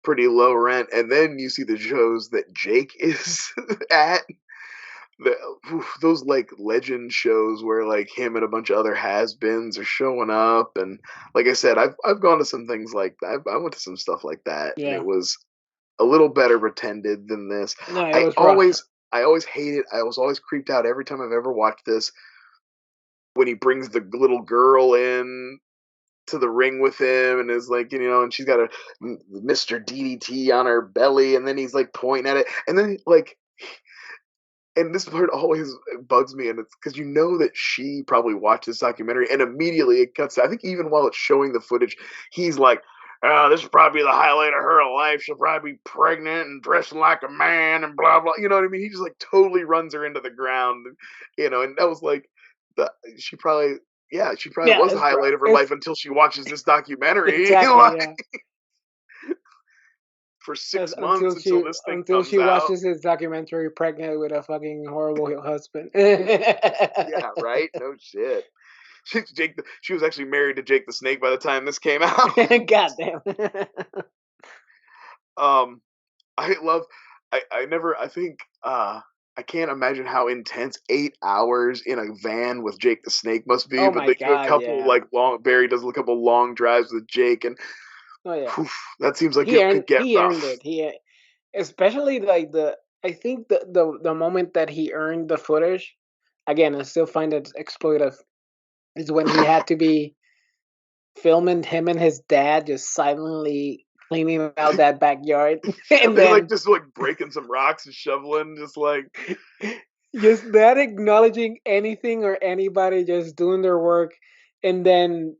pretty low rent, and then you see the shows that Jake is at. The, those like legend shows where like him and a bunch of other has-beens are showing up, and like I said, I've gone to some things like that. I went to some stuff like that, and it
Yeah,
was a little better pretended than this.
no, it
I
was rough.
always I always hated. I was always creeped out every time I've ever watched this when he brings the little girl in to the ring with him and is like, and she's got a Mr. DDT on her belly, and then he's like pointing at it, and then like, and this part always bugs me, and it's because that she probably watched this documentary, and immediately it cuts. I think even while it's showing the footage, he's like, "Oh, this is probably the highlight of her life. She'll probably be pregnant and dressing like a man and blah blah." You know what I mean? He just like totally runs her into the ground, and that was like, the she probably yeah, she probably
Yeah,
was the
it's rough.
highlight of her life
It's
until she watches this documentary.
exactly, yeah.
For
As-
6 months
until
until
she
this thing
until
comes
she
out.
watches his documentary pregnant with a fucking horrible husband.
Yeah, right. No shit. She was actually married to Jake the Snake by the time this came out.
God damn.
um, I love. I never. I think. I can't imagine how intense 8 hours in a van with Jake the Snake must be.
Oh
But
my
they do a
god,
couple
yeah.
like long. Barry does a couple long drives with Jake, and
Oh yeah.
whew, that seems like it could get
He earned
rough.
it. Especially like I think the moment that he earned the footage, again, I still find it exploitive, is when he had to be filming him and his dad just silently cleaning out that backyard. And
They're like
then
just like breaking some rocks and shoveling, just like
just not acknowledging anything or anybody, just doing their work. And then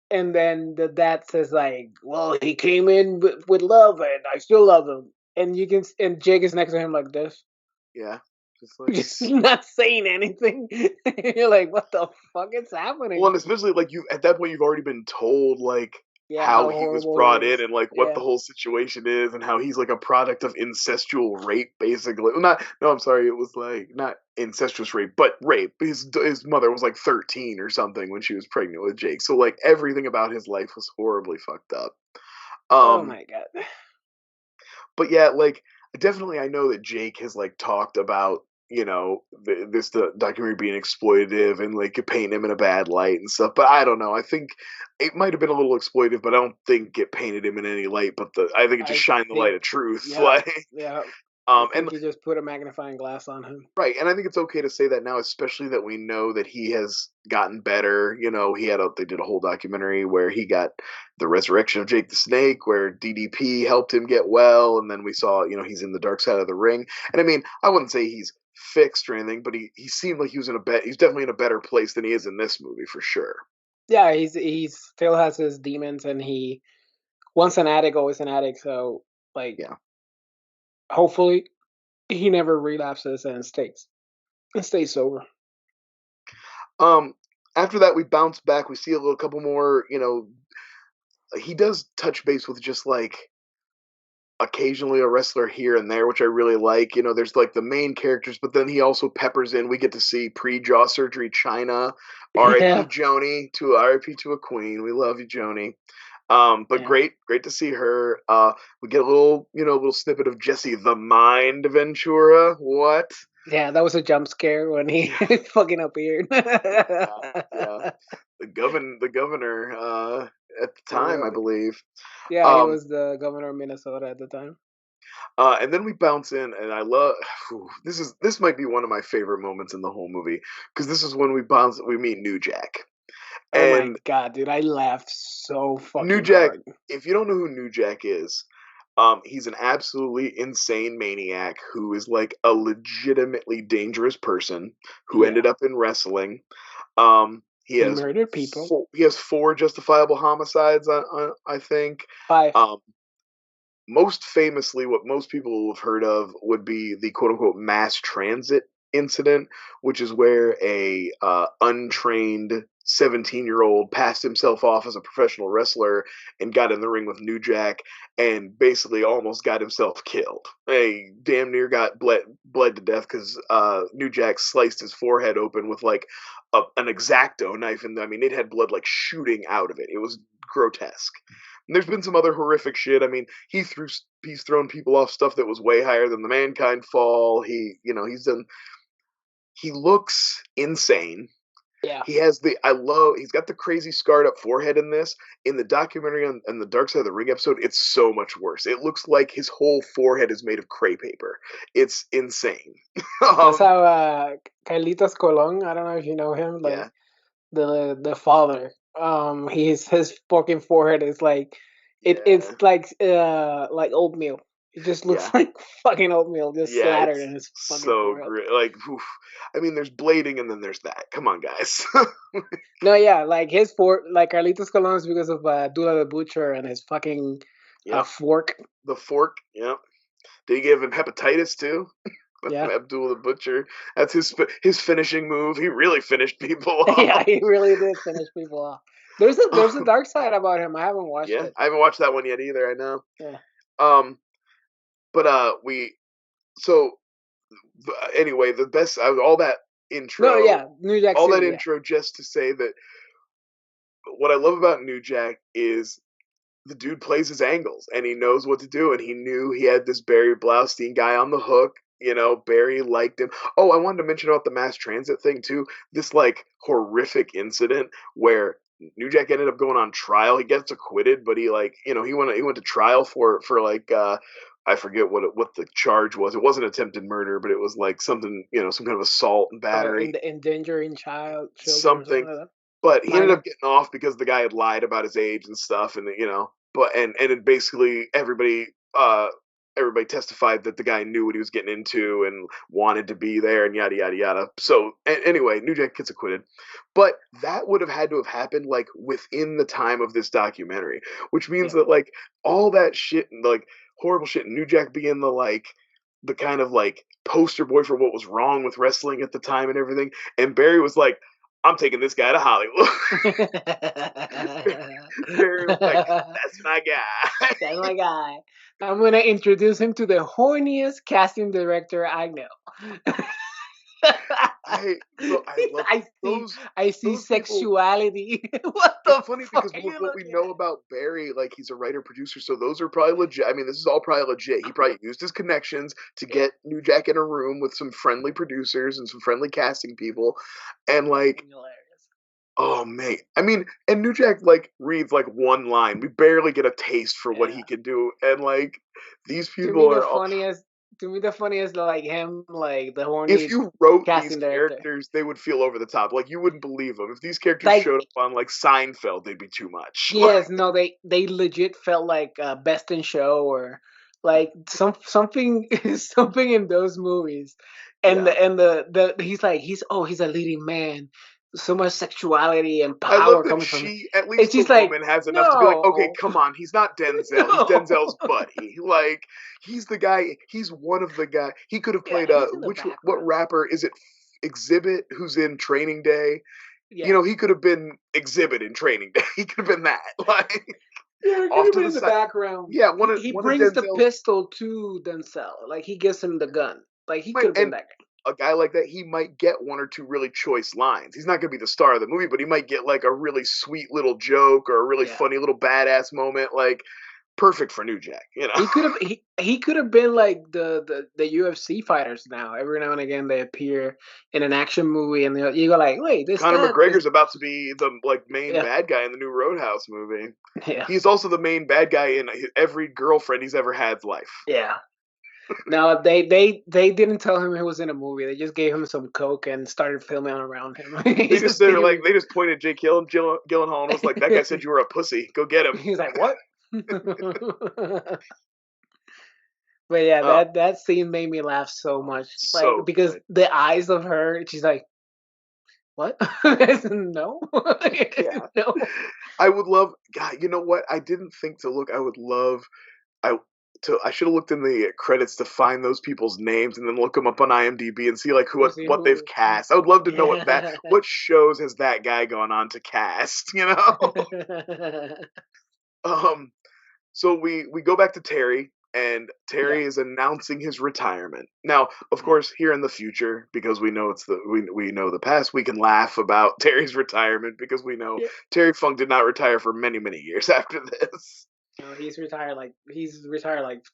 the dad says like, well, he came in with love and I still love him. And you can and Jake is next to him like this,
yeah, just like
just not saying anything. You're like, what the fuck is
well,
happening?
and especially like you at that point you've already been told like
Yeah,
how
how
he was
horrible he
brought in
is.
and like what the
Yeah.
whole situation is and how he's like a product of incestual rape, basically. Well, not no, I'm sorry, it was like not incestuous rape, but rape. His mother was like 13 or something when she was pregnant with Jake. So like everything about his life was horribly fucked up.
Oh
Um
my god.
but yeah, like definitely, I know that Jake has like talked about the documentary being exploitative and like painting him in a bad light and stuff. But I don't know. I think it might have been a little exploitative, but I don't think it painted him in any light. But I think it just
I
shined the light
think,
of truth.
yeah,
Like,
yeah. I
and
think you just put a magnifying glass on him.
right, and I think it's okay to say that now, especially that we know that he has gotten better. They did a whole documentary where he got the resurrection of Jake the Snake, where DDP helped him get well, and then we saw, he's in the dark side of the ring. And I mean, I wouldn't say he's fixed or anything, but he seemed like he's definitely in a better place than he is in this movie for sure.
Yeah, he still has his demons, and he once an addict, always an addict. So like,
Yeah.
hopefully, he never relapses and stays sober.
Um, After that, we bounce back. We see a little couple more. He does touch base with just like occasionally a wrestler here and there, which I really like. There's like the main characters, but then he also peppers in. We get to see pre-jaw surgery China, R.I.P.
Yeah,
Joni to R.I.P. to a queen. We love you, Joni. But
yeah,
great to see her. We get a little snippet of Jesse the Mind Ventura. What?
yeah. That was a jump scare when he
Yeah,
fucking appeared.
yeah. The governor at the time, I
Really?
believe.
Yeah, he
Um,
was the governor of Minnesota at the time.
and then we bounce in, and I love this might be one of my favorite moments in the whole movie because this is when we meet New Jack,
Oh my
and
god, dude, I laughed so
New
fucking
Jack.
hard.
If you don't know who New Jack is, he's an absolutely insane maniac who is like a legitimately dangerous person who ended
Yeah,
up in wrestling. He
he
has
murdered people.
four justifiable homicides, I think.
5.
Um, Most famously, what most people will have heard of would be the quote unquote mass transit incident, which is where a untrained 17-year-old passed himself off as a professional wrestler and got in the ring with New Jack and basically almost got himself killed. He damn near got bled to death because New Jack sliced his forehead open with like an X-Acto knife, and I mean it had blood like shooting out of it. It was grotesque. And there's been some other horrific shit. I mean, he's thrown people off stuff that was way higher than the mankind fall. He looks insane.
Yeah.
He's got the crazy scarred up forehead in this. In the documentary on the Dark Side of the Ring episode, it's so much worse. It looks like his whole forehead is made of crepe paper. It's insane.
That's
um
how Carlitos Colon, I don't know if you know him,
yeah,
like the father. His fucking forehead is like it's
yeah,
like oatmeal. It just looks
yeah.
like fucking oatmeal just
Yeah,
slathered
it's
in his fucking
so
forehead.
great. Like, oof. I mean, there's blading and then there's that. Come on, guys.
No, yeah, like like Carlitos Colon is because of Dula the Butcher and his fucking
Yep.
fork.
The fork. Yep. Did he give him hepatitis too?
Yeah.
Abdul the Butcher. That's his finishing move. He really finished people
Yeah,
off.
he really did finish people off. There's a dark side about him. I haven't watched
Yeah,
it.
I haven't watched that one yet either. I know.
Yeah.
Um, but we so anyway, the best
No,
intro,
yeah, New Jack
all that
City, yeah.
intro, just to say that what I love about New Jack is the dude plays his angles and he knows what to do, and he knew he had this Barry Blaustein guy on the hook. Barry liked him. Oh, I wanted to mention about the mass transit thing too. This like horrific incident where New Jack ended up going on trial. He gets acquitted, but he went to trial for like I forget what the charge was. It wasn't attempted murder, but it was like something, some kind of assault and battery,
Endangering children or something
something.
like that.
But he ended
Minor.
up getting off because the guy had lied about his age and stuff, and but it basically everybody testified that the guy knew what he was getting into and wanted to be there and yada yada yada. So anyway, New Jack gets acquitted, but that would have had to have happened like within the time of this documentary, which means
Yeah.
that like all that shit and like horrible shit, New Jack being the kind of like poster boy for what was wrong with wrestling at the time and everything, and Barry was like, I'm taking this guy to Hollywood. Barry was like, that's my guy.
That's my guy. I'm gonna introduce him to the horniest casting director I know.
I love
I see
those
I see
those people.
sexuality. What
It's
the
funny
fuck
because
are
with
you
what we
looking
know about Barry, like he's a writer producer, so those are probably legit. I mean, this is all probably legit. He probably used his connections to
at?
get New Jack in a room with some friendly producers and some friendly casting people, and like,
Fucking hilarious.
oh mate, I mean, and New Jack like reads like one line. We barely get a taste for what
Yeah.
he can do, and like these
To me
people
the
are all.
funniest to me the funniest like him, like the
If
horny
you wrote these
casting director.
characters, they would feel over the top. Like you wouldn't believe them. If these characters
Like
showed up on like Seinfeld, they'd be too much.
yes, no, they legit felt like Best in Show or like something something in those movies, and
Yeah.
the he's a leading man, so much sexuality and
I love
power
that
coming from him.
she, at
It's
least the
just like
woman, has enough to be like, okay,
no,
come on, he's not Denzel. He's
no,
Denzel's buddy. Like, he's the guy. He's one of the guy. He could have
yeah,
played
he's in the
what
background.
rapper is it? Exhibit, who's in Training Day. You
Yeah.
know, he could have been Exhibit in Training Day. He could have been that. Like
Yeah, it could
off
have
to
been
the
in the
side.
background.
Yeah,
He
one of
brings the
Denzel's
pistol to Denzel. Like he gives him the gun. Like he
might
could have been
and
that guy.
a guy like that, he might get one or two really choice lines. He's not going to be the star of the movie, but he might get like a really sweet little joke or a really
Yeah.
funny little badass moment. Like perfect for New Jack, you know.
He could have been like the UFC fighters now. Every now and again they appear in an action movie and you go like, wait,
Conor
this
McGregor's about to be the like main
yeah.
bad guy in the new Roadhouse movie.
Yeah.
He's also the main bad guy in every girlfriend he's ever had's life.
Yeah. No, they didn't tell him he was in a movie. They just gave him some coke and started filming around him.
They
He's
just
a
said like
theory.
they just pointed Jake Gyllenhaal and was like, "That guy said you were a pussy. Go get him."
He's like, what? But yeah,
Oh,
that scene made me laugh so much. Like
so
because
good.
the eyes of her, she's like, what? No,
Yeah,
no.
I would love. God, you know what? I didn't think to look. I would love. I I should have looked in the credits to find those people's names and then look them up on IMDb and see like who
To see
what they've
who.
cast. I would love to know
Yeah.
what shows has that guy gone on to cast. You know. um. So we go back to Terry, and
Yeah.
Terry is announcing his retirement. Now, of course, here in the future, because we know we know the past, we can laugh about Terry's retirement because we know
Yeah.
Terry Funk did not retire for many years after this.
No, he's retired like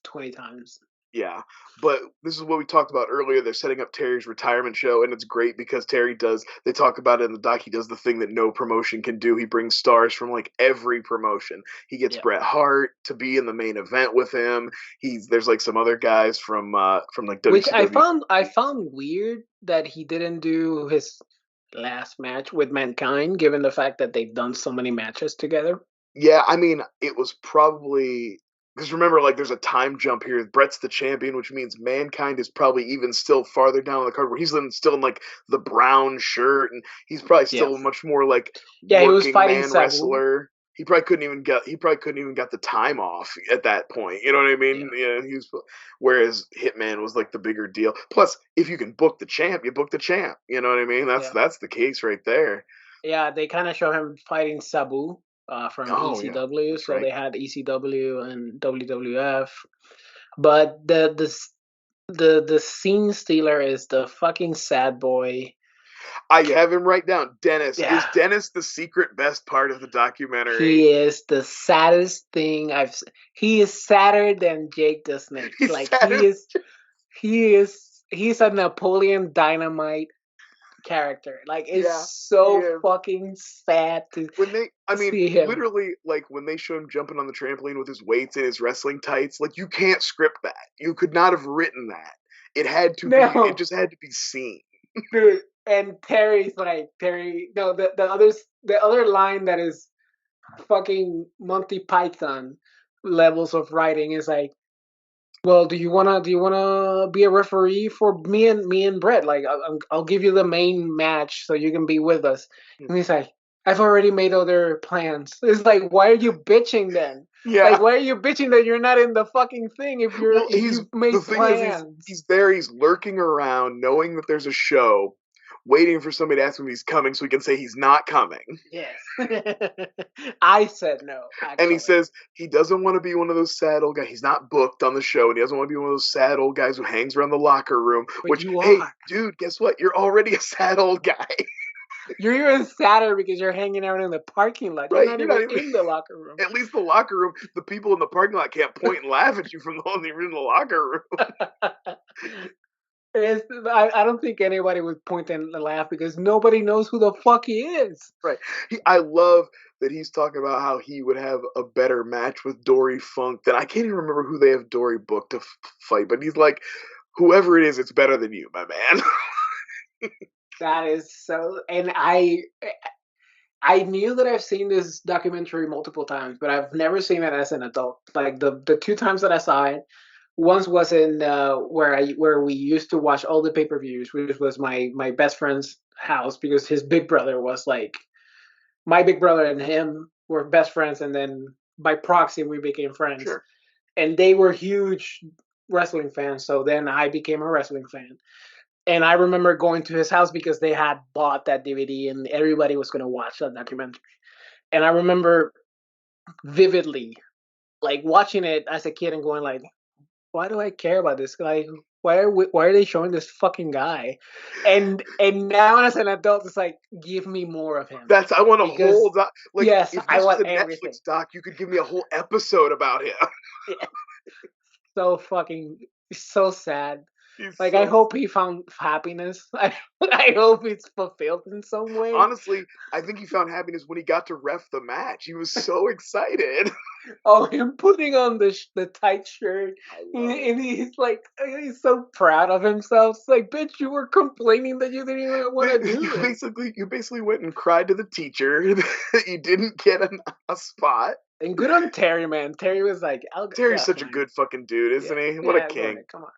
20 times.
Yeah, but this is what we talked about earlier. They're setting up Terry's retirement show, and it's great because Terry does. They talk about it in the doc. He does the thing that no promotion can do. He brings stars from like every promotion. He gets
Yeah.
Bret Hart to be in the main event with him. There's like some other guys from like
Which
WCW.
I found weird that he didn't do his last match with Mankind, given the fact that they've done so many matches together.
Yeah, I mean, it was probably because remember, like, there's a time jump here. Brett's the champion, which means Mankind is probably even still farther down on the card, where he's still in like the brown shirt, and he's probably
Yeah.
still much more like
Yeah, he was
working
fighting
man
Sabu.
wrestler. He probably couldn't even get the time off at that point. You know what I
Yeah.
mean? Yeah, whereas Hitman was like the bigger deal. Plus, if you can book the champ, you book the champ. You know what I mean?
Yeah.
That's the case right there.
Yeah, they kind of show him fighting Sabu from
Oh yeah,
ECW.
that's
So
right.
they had ECW and WWF. But the scene stealer is the fucking sad boy.
I have him write down. Dennis.
Yeah,
Is Dennis the secret best part of the documentary?
he is the saddest thing he is sadder than Jake the Snake.
He's
Like
sad as
he's a Napoleon Dynamite character. Like it's
yeah, he
so
is.
fucking sad to
I mean,
see him.
literally, like when they show him jumping on the trampoline with his weights and his wrestling tights, like you can't script that. You could not have written that. It
No,
just had to be seen.
dude. And Terry's like Terry. No, the other line that is fucking Monty Python levels of writing is like, well, do you wanna be a referee for me and Brett? Like, I'll give you the main match so you can be with us. And he's like, I've already made other plans. It's like, why are you bitching then? Like,
Yeah.
why are you bitching that you're not in the fucking thing
Well,
if you've
the
made
thing is
plans?
he's there, he's lurking around, knowing that there's a show, waiting for somebody to ask him if he's coming so he can say he's not coming.
Yes. I said no,
And he
actually.
says he doesn't want to be one of those sad old guys. He's not booked on the show, and he doesn't want to be one of those sad old guys who hangs around the locker room.
But
Which,
you
hey,
are.
dude, guess what? You're already a sad old guy,
You're even sadder because you're hanging out in the parking lot. You're
right?
not
You're not
even
even.
in the locker room.
At least the locker room, the people in the parking lot can't point and laugh at you from the one you're in the locker room.
I don't think anybody would point and laugh because nobody knows who the fuck he is.
Right. I love that he's talking about how he would have a better match with Dory Funk than I can't even remember who they have Dory booked to fight, but he's like, whoever it is, it's better than you, my man.
That is so, and I knew that I've seen this documentary multiple times, but I've never seen it as an adult. Like the two times that I saw it, once was in where we used to watch all the pay-per-views, which was my best friend's house because his big brother was like my big brother and him were best friends, and then by proxy we became friends.
Sure.
And they were huge wrestling fans, so then I became a wrestling fan. And I remember going to his house because they had bought that DVD and everybody was going to watch that documentary. And I remember vividly, like watching it as a kid and going like, why do I care about this guy? Why are they showing this fucking guy? And now as an adult, it's like, give me more of him
I want a whole
because
like
yes,
if
I
this was
want
a
everything.
Netflix doc, you could give me a whole episode about him.
Yeah, so fucking so sad.
He's
Like I
so
hope he found happiness. I hope it's fulfilled in some way.
honestly, I think he found happiness when he got to ref the match. He was so excited.
Oh, him putting on the tight shirt,
I love it.
and he's like, he's so proud of himself. It's like, bitch, you were complaining that you didn't even want to do it.
You basically went and cried to the teacher that you didn't get a spot.
And good on Terry, man. Terry was like,
Terry's
yeah,
such a
fine.
good fucking dude,
Yeah,
isn't he? What a
yeah, go
king.
ahead. Come on.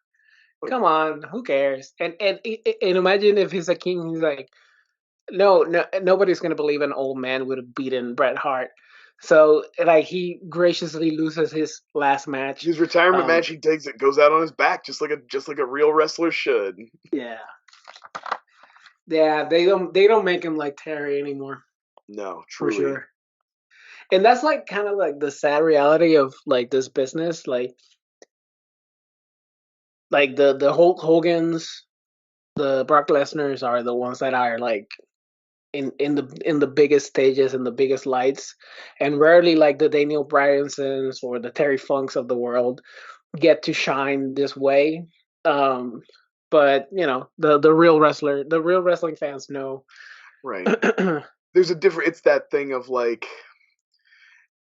What
Come on. Who cares? And imagine if he's a king, he's like, no, nobody's gonna believe an old man would have beaten Bret Hart. So like he graciously loses his last match.
his retirement
Um,
match, he takes it, goes out on his back, just like a real wrestler should.
yeah, yeah. They don't make him like Terry anymore
No,
for
truly.
sure. And that's like kind of like the sad reality of like this business. Like the Hulk Hogan's, the Brock Lesnar's are the ones that are like in the biggest stages and the biggest lights, and rarely like the Daniel Bryansons or the Terry Funks of the world get to shine this way. Um, but the real wrestling fans know.
Right. There's a different. It's that thing of like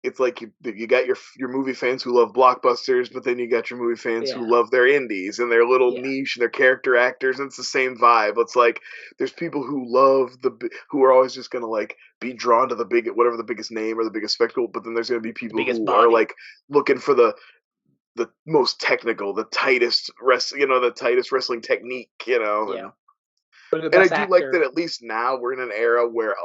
it's like you got your movie fans who love blockbusters, but then you got your movie fans
Yeah,
who love their indies and their little
yeah,
niche and their character actors, and it's the same vibe. It's like there's people who love who are always just gonna like be drawn to the big whatever the biggest name or the biggest spectacle, but then there's gonna be
the
people
biggest
who are
body.
like looking for the most technical, the tightest wrestling technique,
Yeah, but the
and I
best
do like that
actor.
at least now we're in an era where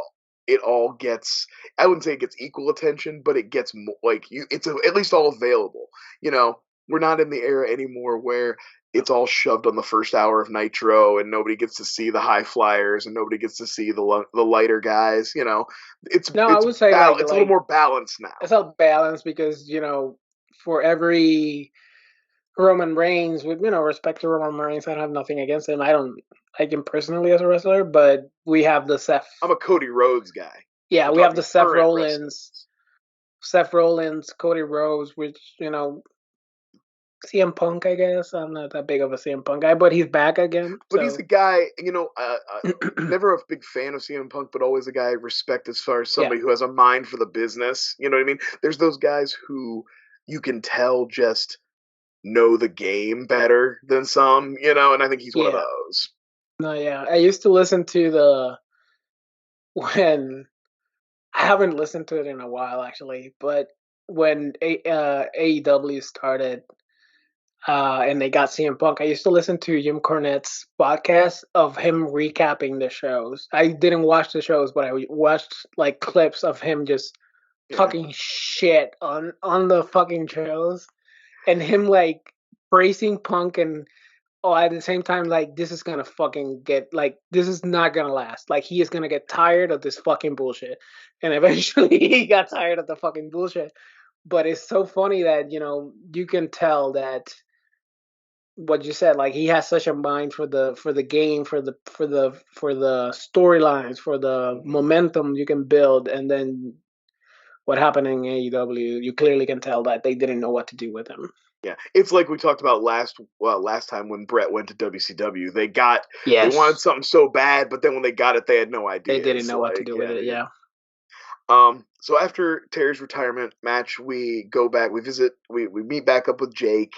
it all gets I wouldn't say it gets equal attention, but it gets like at least all available. You know, we're not in the era anymore where it's all shoved on the first hour of Nitro and nobody gets to see the high flyers and nobody gets to see the lighter guys.
No, I would say
it's a little more balanced now.
it's a balance because for every Roman Reigns, with respect to Roman Reigns, I don't have nothing against him. I don't like him personally as a wrestler, but we have the Seth.
I'm a Cody Rhodes guy.
Yeah,
I'm
we have the
talking current wrestlers.
Seth Rollins, Cody Rhodes, which CM Punk. I guess I'm not that big of a CM Punk guy, but he's back again.
But he's a
So
guy, never a big fan of CM Punk, but always a guy I respect as far as
yeah,
somebody who has a mind for the business. You know what I mean? There's those guys who you can tell just know the game better than some, and I think he's one of
yeah,
those.
no, yeah. I used to listen to the when I haven't listened to it in a while actually, but when AEW started, and they got CM Punk. I used to listen to Jim Cornette's podcast of him recapping the shows. I didn't watch the shows, but I watched like clips of him just
Yeah.
talking shit on the fucking shows, and him like praising Punk and at the same time like this is gonna fucking get like this is not gonna last. Like he is gonna get tired of this fucking bullshit, and eventually he got tired of the fucking bullshit. But it's so funny that you can tell that what you said, like he has such a mind for the game, for the storylines, for the
Hmm.
momentum you can build, and then what happened in AEW, you clearly can tell that they didn't know what to do with him.
Yeah, it's like we talked about last time when Brett went to WCW. They wanted
Yes,
something so bad, but then when they got it, they had no
they didn't
ideas.
know what to
Like,
do with
yeah,
it.
yeah.
Yeah.
So after Terry's retirement match, we go back, we meet back up with Jake,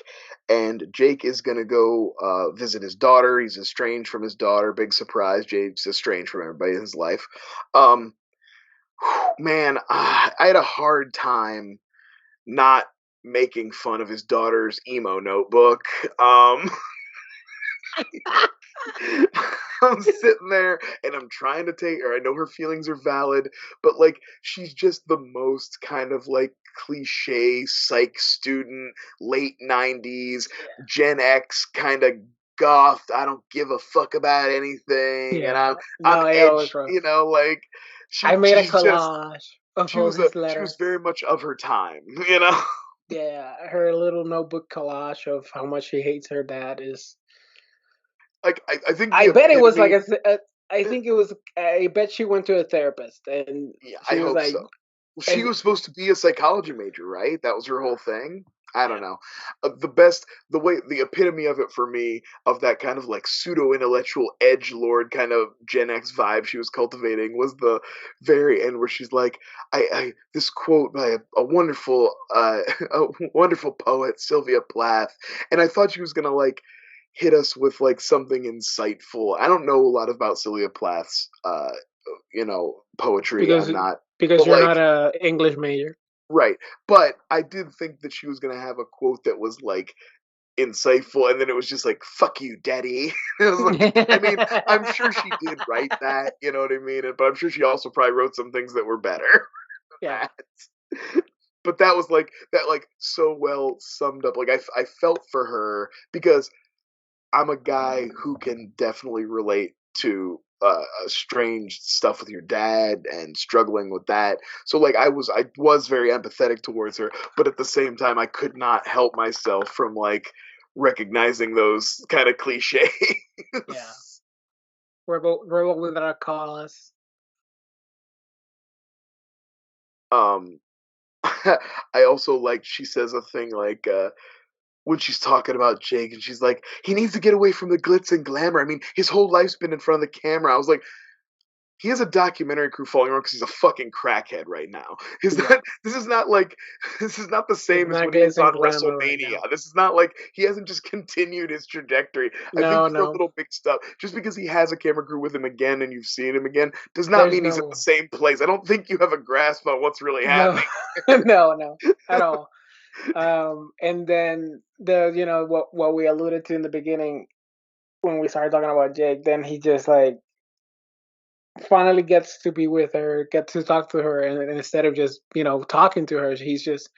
and Jake is gonna go visit his daughter. He's estranged from his daughter. Big surprise, Jake's estranged from everybody in his life. Um, man, I had a hard time not making fun of his daughter's emo notebook. I'm sitting there and I'm trying to take her. I know her feelings are valid, but like she's just the most kind of like cliche psych student, late 90s,
Yeah.
Gen X kind of scoffed, I don't give a fuck about anything, and
Yeah.
I'm
No, it was
edge,
rough.
like
I made a
she's just
collage of all his
she was
letters.
very much of her time, you know.
Yeah, her little notebook collage of how much she hates her dad is.
Like I think
I
the
bet it was like
epitome.
I think it was. I bet she went to a therapist and
Yeah, I
she was
hope
like,
so. Well, she
and
was supposed to be a psychology major, right? That was her whole thing. I don't
yeah,
know. The epitome of it for me, of that kind of like pseudo intellectual edge lord kind of Gen X vibe she was cultivating, was the very end where she's like, I this quote by a wonderful, a wonderful poet, Sylvia Plath, and I thought she was gonna like hit us with like something insightful. I don't know a lot about Sylvia Plath's, poetry.
because
I'm not,
because
but
you're not
like,
a English major.
right. But I did think that she was gonna have a quote that was like insightful, and then it was just like "fuck you, daddy." It was like, I mean, I'm sure she did write that, you know what I mean? But I'm sure she also probably wrote some things that were better than
Yeah,
that. But that was like that, like so well summed up. Like I felt for her because I'm a guy who can definitely relate to strange stuff with your dad and struggling with that. So like I was very empathetic towards her, but at the same time I could not help myself from like recognizing those kind of cliches.
yeah. Rebel without a cause.
um I also like she says a thing like when she's talking about Jake and she's like, he needs to get away from the glitz and glamour. I mean, his whole life's been in front of the camera. I was like, he has a documentary crew following around because he's a fucking crackhead right now. Is
Yeah,
that this is not like this is not the
it's
same as
not
when he was
glitz and
on
glamour right now.
WrestleMania. This is not like he hasn't just continued his trajectory. I think
No,
you're a
no.
little mixed up. Just because he has a camera crew with him again and you've seen him again does not
There's
mean he's at the
no,
same place. I don't think you have a grasp on what's really
no,
happening.
no, no, at all. And then what we alluded to in the beginning when we started talking about Jake, then he just like finally gets to be with her, gets to talk to her, and instead of just talking to her, he's just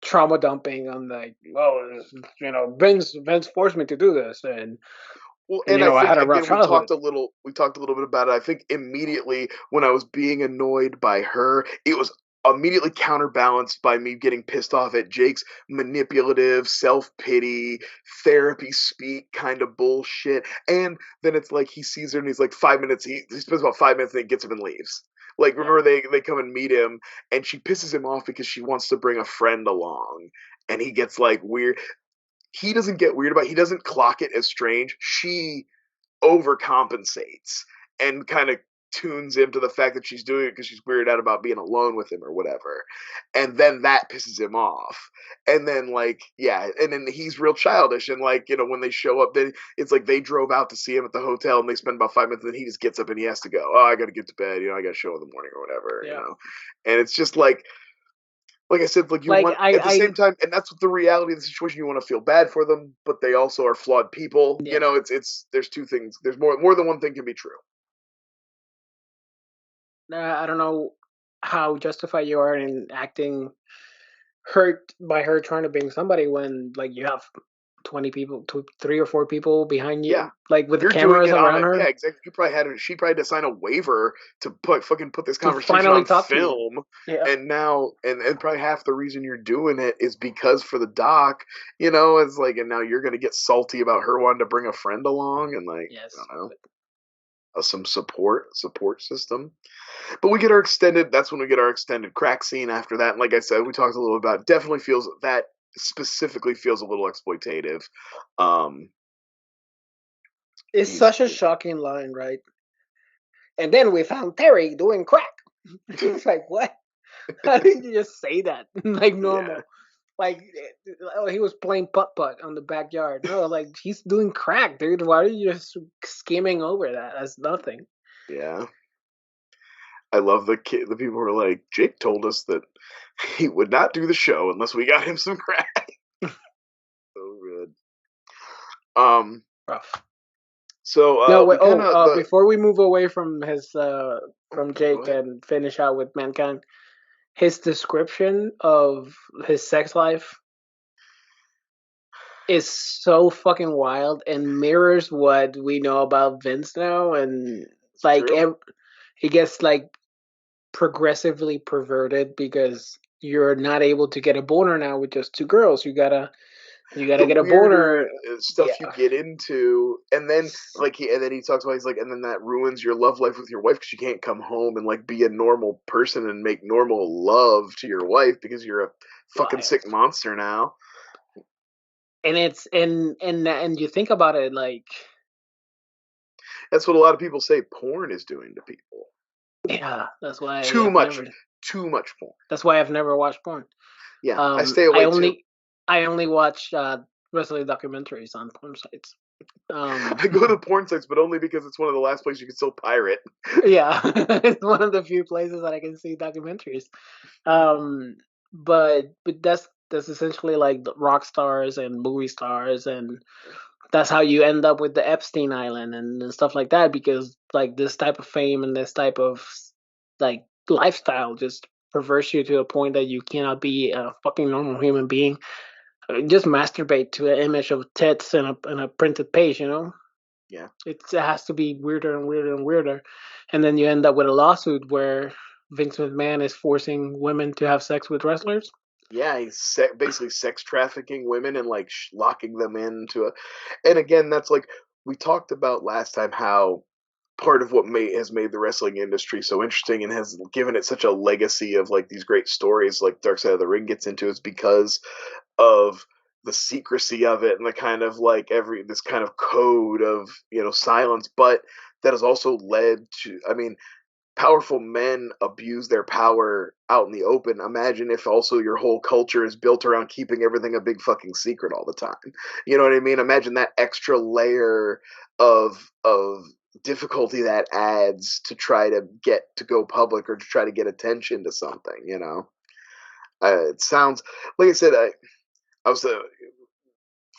trauma dumping on like, oh, Vince forced me to do this, and
Well, and I
I
think
had a rough
again
childhood.
we talked a little bit about it. I think immediately when I was being annoyed by her, it was immediately counterbalanced by me getting pissed off at Jake's manipulative, self-pity, therapy speak kind of bullshit. And then it's like he sees her and he's like 5 minutes, he spends about 5 minutes and then gets up and leaves. Like
Yeah,
remember they come and meet him and she pisses him off because she wants to bring a friend along and he gets like weird. He doesn't get weird about it. He doesn't clock it as strange. She overcompensates and kind of tunes him to the fact that she's doing it because she's weirded out about being alone with him or whatever. And then that pisses him off. And then like, yeah, and then he's real childish and like, when they show up, then it's like they drove out to see him at the hotel and they spend about 5 minutes and then he just gets up and he has to go. Oh, I gotta get to bed, I got a show in the morning or whatever.
yeah.
And it's just like I said, like you
Like
want at the same time, and that's the reality of the situation. You want to feel bad for them, but they also are flawed people.
Yeah.
It's there's two things. There's more than one thing can be true.
I don't know how justified you are in acting hurt by her trying to bring somebody when like you have 20 people, 3 or 4 people behind
Yeah,
you, like with the
you're doing
cameras
it on
around
it. Yeah,
her
exactly. You probably had she probably had to sign a waiver to put this
to
conversation
finally
on
talk to you.
film,
Yeah.
and now and probably half the reason you're doing it is because for the doc, it's like, and now you're gonna get salty about her wanting to bring a friend along and like I
Yes.
don't know, some support system. But we get our extended. That's when we get our extended crack scene after that. And like I said, we talked a little about. Definitely feels that specifically feels a little exploitative. Um,
It's
he's
such a shocking line, right? And then we found Terry doing crack. It's like, what? How did you just say that like
yeah,
normal? Like, oh, he was playing putt putt on the backyard. No, like he's doing crack, dude. Why are you just skimming over that as nothing?
yeah. I love the people who are like, Jake told us that he would not do the show unless we got him some crack. So good. Um,
Rough.
so
No, wait.
we kind of the
Before we move away from his from
okay, go
Jake
ahead.
and finish out with Mankind, his description of his sex life is so fucking wild and mirrors what we know about Vince now, and
It's
like
true.
it gets like progressively perverted because you're not able to get a boner now with just two girls. You gotta
The
get a
weirder
boner.
stuff you
Yeah.
get into, and then and then he talks about, he's like, and then that ruins your love life with your wife because you can't come home and like be a normal person and make normal love to your wife because you're a fucking
Wild.
sick monster now.
And it's and you think about it like,
That's what a lot of people say porn is doing to people.
yeah,
Too much, too much porn.
that's why I've never watched porn.
Yeah, I
Um,
stay
I
away too.
only I only watch wrestling documentaries on porn sites. Um,
I go to porn sites, but only because it's one of the last places you can still pirate.
yeah, it's one of the few places that I can see documentaries. Um, but that's essentially like the rock stars and movie stars, and that's how you end up with the Epstein Island and stuff like that, because like this type of fame and this type of like lifestyle just perverts you to a point that you cannot be a fucking normal human being. Just masturbate to an image of tits in a printed page, you know?
Yeah,
It has to be weirder and weirder and weirder. And then you end up with a lawsuit where Vince McMahon is forcing women to have sex with wrestlers.
yeah, he's basically sex trafficking women and like locking them into a. And again, that's like we talked about last time, how part of what has made the wrestling industry so interesting and has given it such a legacy of like these great stories like Dark Side of the Ring gets into is because of the secrecy of it and the kind of like every this kind of code of silence, but that has also led to, I mean, powerful men abuse their power out in the open. Imagine if also your whole culture is built around keeping everything a big fucking secret all the time. You know what I mean? Imagine that extra layer of difficulty that adds to try to get to go public or to try to get attention to something. It sounds like I said, I was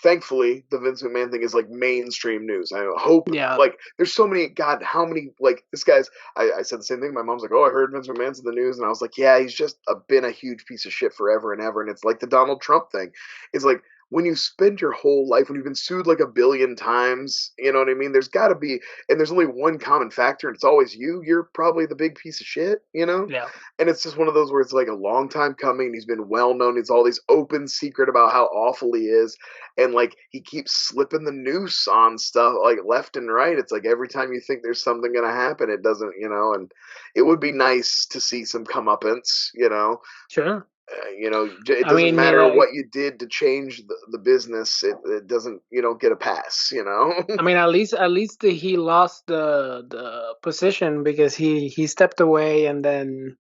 thankfully the Vince McMahon thing is like mainstream news. I hope,
Yeah,
like, there's so many, God, how many, like, this guy's, I said the same thing. My mom's like, oh, I heard Vince McMahon's in the news. And I was like, yeah, he's just been a huge piece of shit forever and ever. And it's like the Donald Trump thing. It's like, when you spend your whole life, when you've been sued like a billion times, you know what I mean? There's got to be, and there's only one common factor, and it's always you. You're probably the big piece of shit.
yeah,
And it's just one of those where it's like a long time coming. And he's been well known. He's all these open secret about how awful he is, and like he keeps slipping the noose on stuff like left and right. It's like every time you think there's something gonna happen, it doesn't. And it would be nice to see some comeuppance.
sure.
It
I
doesn't
mean,
matter what you did to change the business. It doesn't, get a pass.
at least he lost the position because he stepped away, and then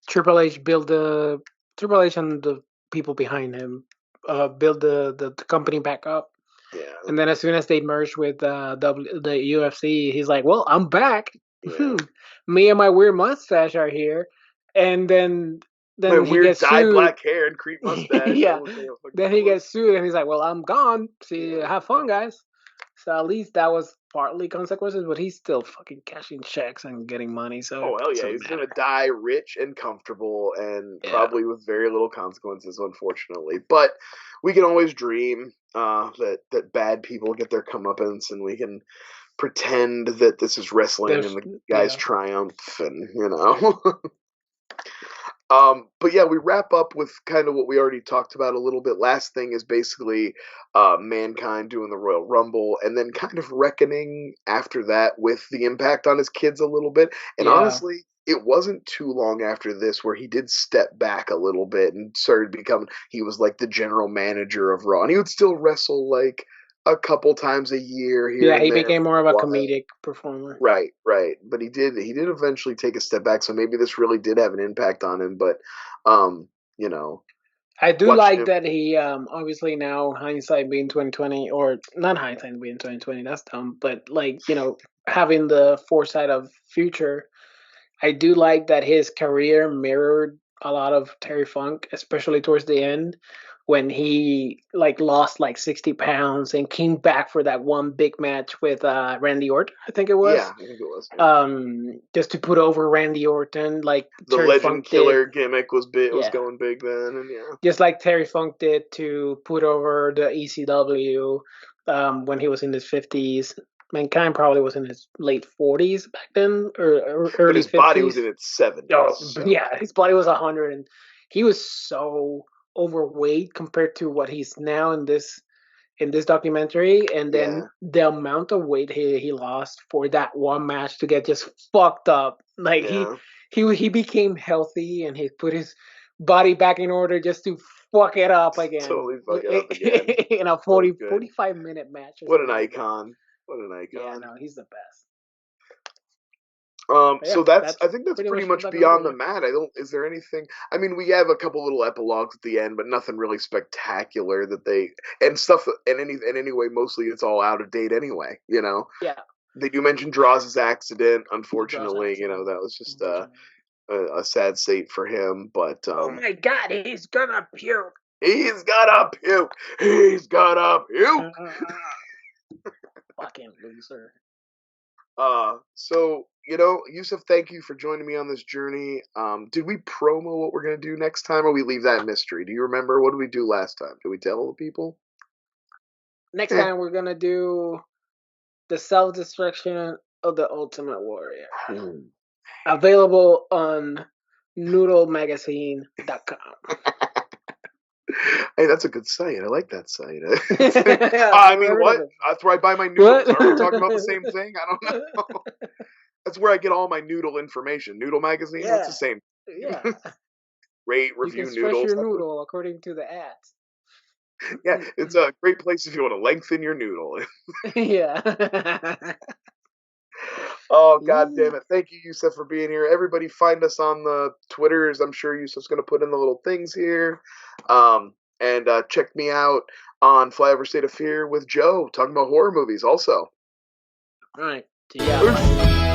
Triple H built the Triple H and the people behind him build the company back up.
Yeah,
And then as soon as they merged with the UFC, he's like, "Well, I'm back.
yeah.
Me and my weird mustache are here." And
My
then he
weird
gets
dyed
sued.
black hair and creep mustache. I
Yeah.
look like a fucking
Then he
dork.
gets sued, and he's like, "Well, I'm gone. See,
Yeah.
have fun, guys." So at least that was partly consequences, but he's still fucking cashing checks and getting money, so it
Oh hell yeah,
doesn't
he's gonna
matter.
die rich and comfortable, and
Yeah.
probably with very little consequences, unfortunately. But we can always dream that bad people get their comeuppance, and we can pretend that this is wrestling and
There's
the guys
yeah.
triumph, and. But yeah, we wrap up with kind of what we already talked about a little bit. Last thing is basically Mankind doing the Royal Rumble, and then kind of reckoning after that with the impact on his kids a little bit. And
Yeah.
honestly, it wasn't too long after this where he did step back a little bit and started becoming, he was like the general manager of Raw, and he would still wrestle like a couple times a year here
Yeah,
and
he
there
became
for
more of
a
a
while.
comedic performer.
Right, right. But he did eventually take a step back, so maybe this really did have an impact on him, but um, you know,
I do
watching
like
him.
that he obviously now hindsight being 2020, or not hindsight being 2020, that's dumb, but like, having the foresight of future. I do like that his career mirrored a lot of Terry Funk, especially towards the end, when he like lost like 60 pounds and came back for that one big match with Randy Orton, I think it
Yeah,
was.
I think it was. Yeah.
Just to put over Randy Orton, like
The
Terry
Legend
Funk did.
Killer gimmick was
Yeah,
going big then, and yeah.
just like Terry Funk did to put over the ECW when he was in his 50s. Mankind probably was in his late 40s back then, or
But
early
his body was
50s.
in its 70s,
Oh,
so
yeah, his body was 100, and he was so overweight compared to what he's now in this documentary. And then
yeah,
the amount of weight he lost for that one match to get just fucked up, like
yeah.
he became healthy and he put his body back in order just to fuck it up again
Totally fuck it up again.
in a
So
40
good.
45 minute match or
What an
something like that.
icon. What an
Yeah,
icon.
no, he's the best. But yeah,
So that's
that's
I think that's
pretty
pretty
much the
much beyond the
documentary.
mat. I don't. Is there anything? I mean, we have a couple little epilogues at the end, but nothing really spectacular that they and stuff in any way. Mostly, it's all out of date anyway. You know,
Yeah,
they do mention Draws's accident.
the Dross
Unfortunately, you know
accident,
that was just
unfortunately.
a sad state for him. But
Oh my god, he's gonna puke.
he's got a puke. He's got a puke.
Fucking loser.
So you know, Yusuf, thank you for joining me on this journey. Did we promo what we're gonna do next time, or we leave that mystery? Do you remember what did we do last time? Did we tell the people?
Next
Eh.
time we're gonna do the self destruction of the Ultimate Warrior. Available on noodlemagazine.com.
Hey, that's a good site. I like that site.
I've
I
never
mean,
heard of
what?
it.
That's where I buy my
What?
noodles. Are we talking about the same thing? I don't know. That's where I get all my noodle information. Noodle magazine. That's the
Yeah,
same.
yeah.
Rate,
You can
review
stretch
noodles.
your noodle according to the ads.
Yeah, it's a great place if you want to lengthen your noodle.
Yeah.
Oh god
Yeah.
damn it. Thank you, Yusuf, for being here. Everybody find us on the Twitters. I'm sure Yusuf's gonna put in the little things here. And check me out on Flyover State of Fear with Joe, talking about horror movies also.
All right. See ya.
Peace.
Bye.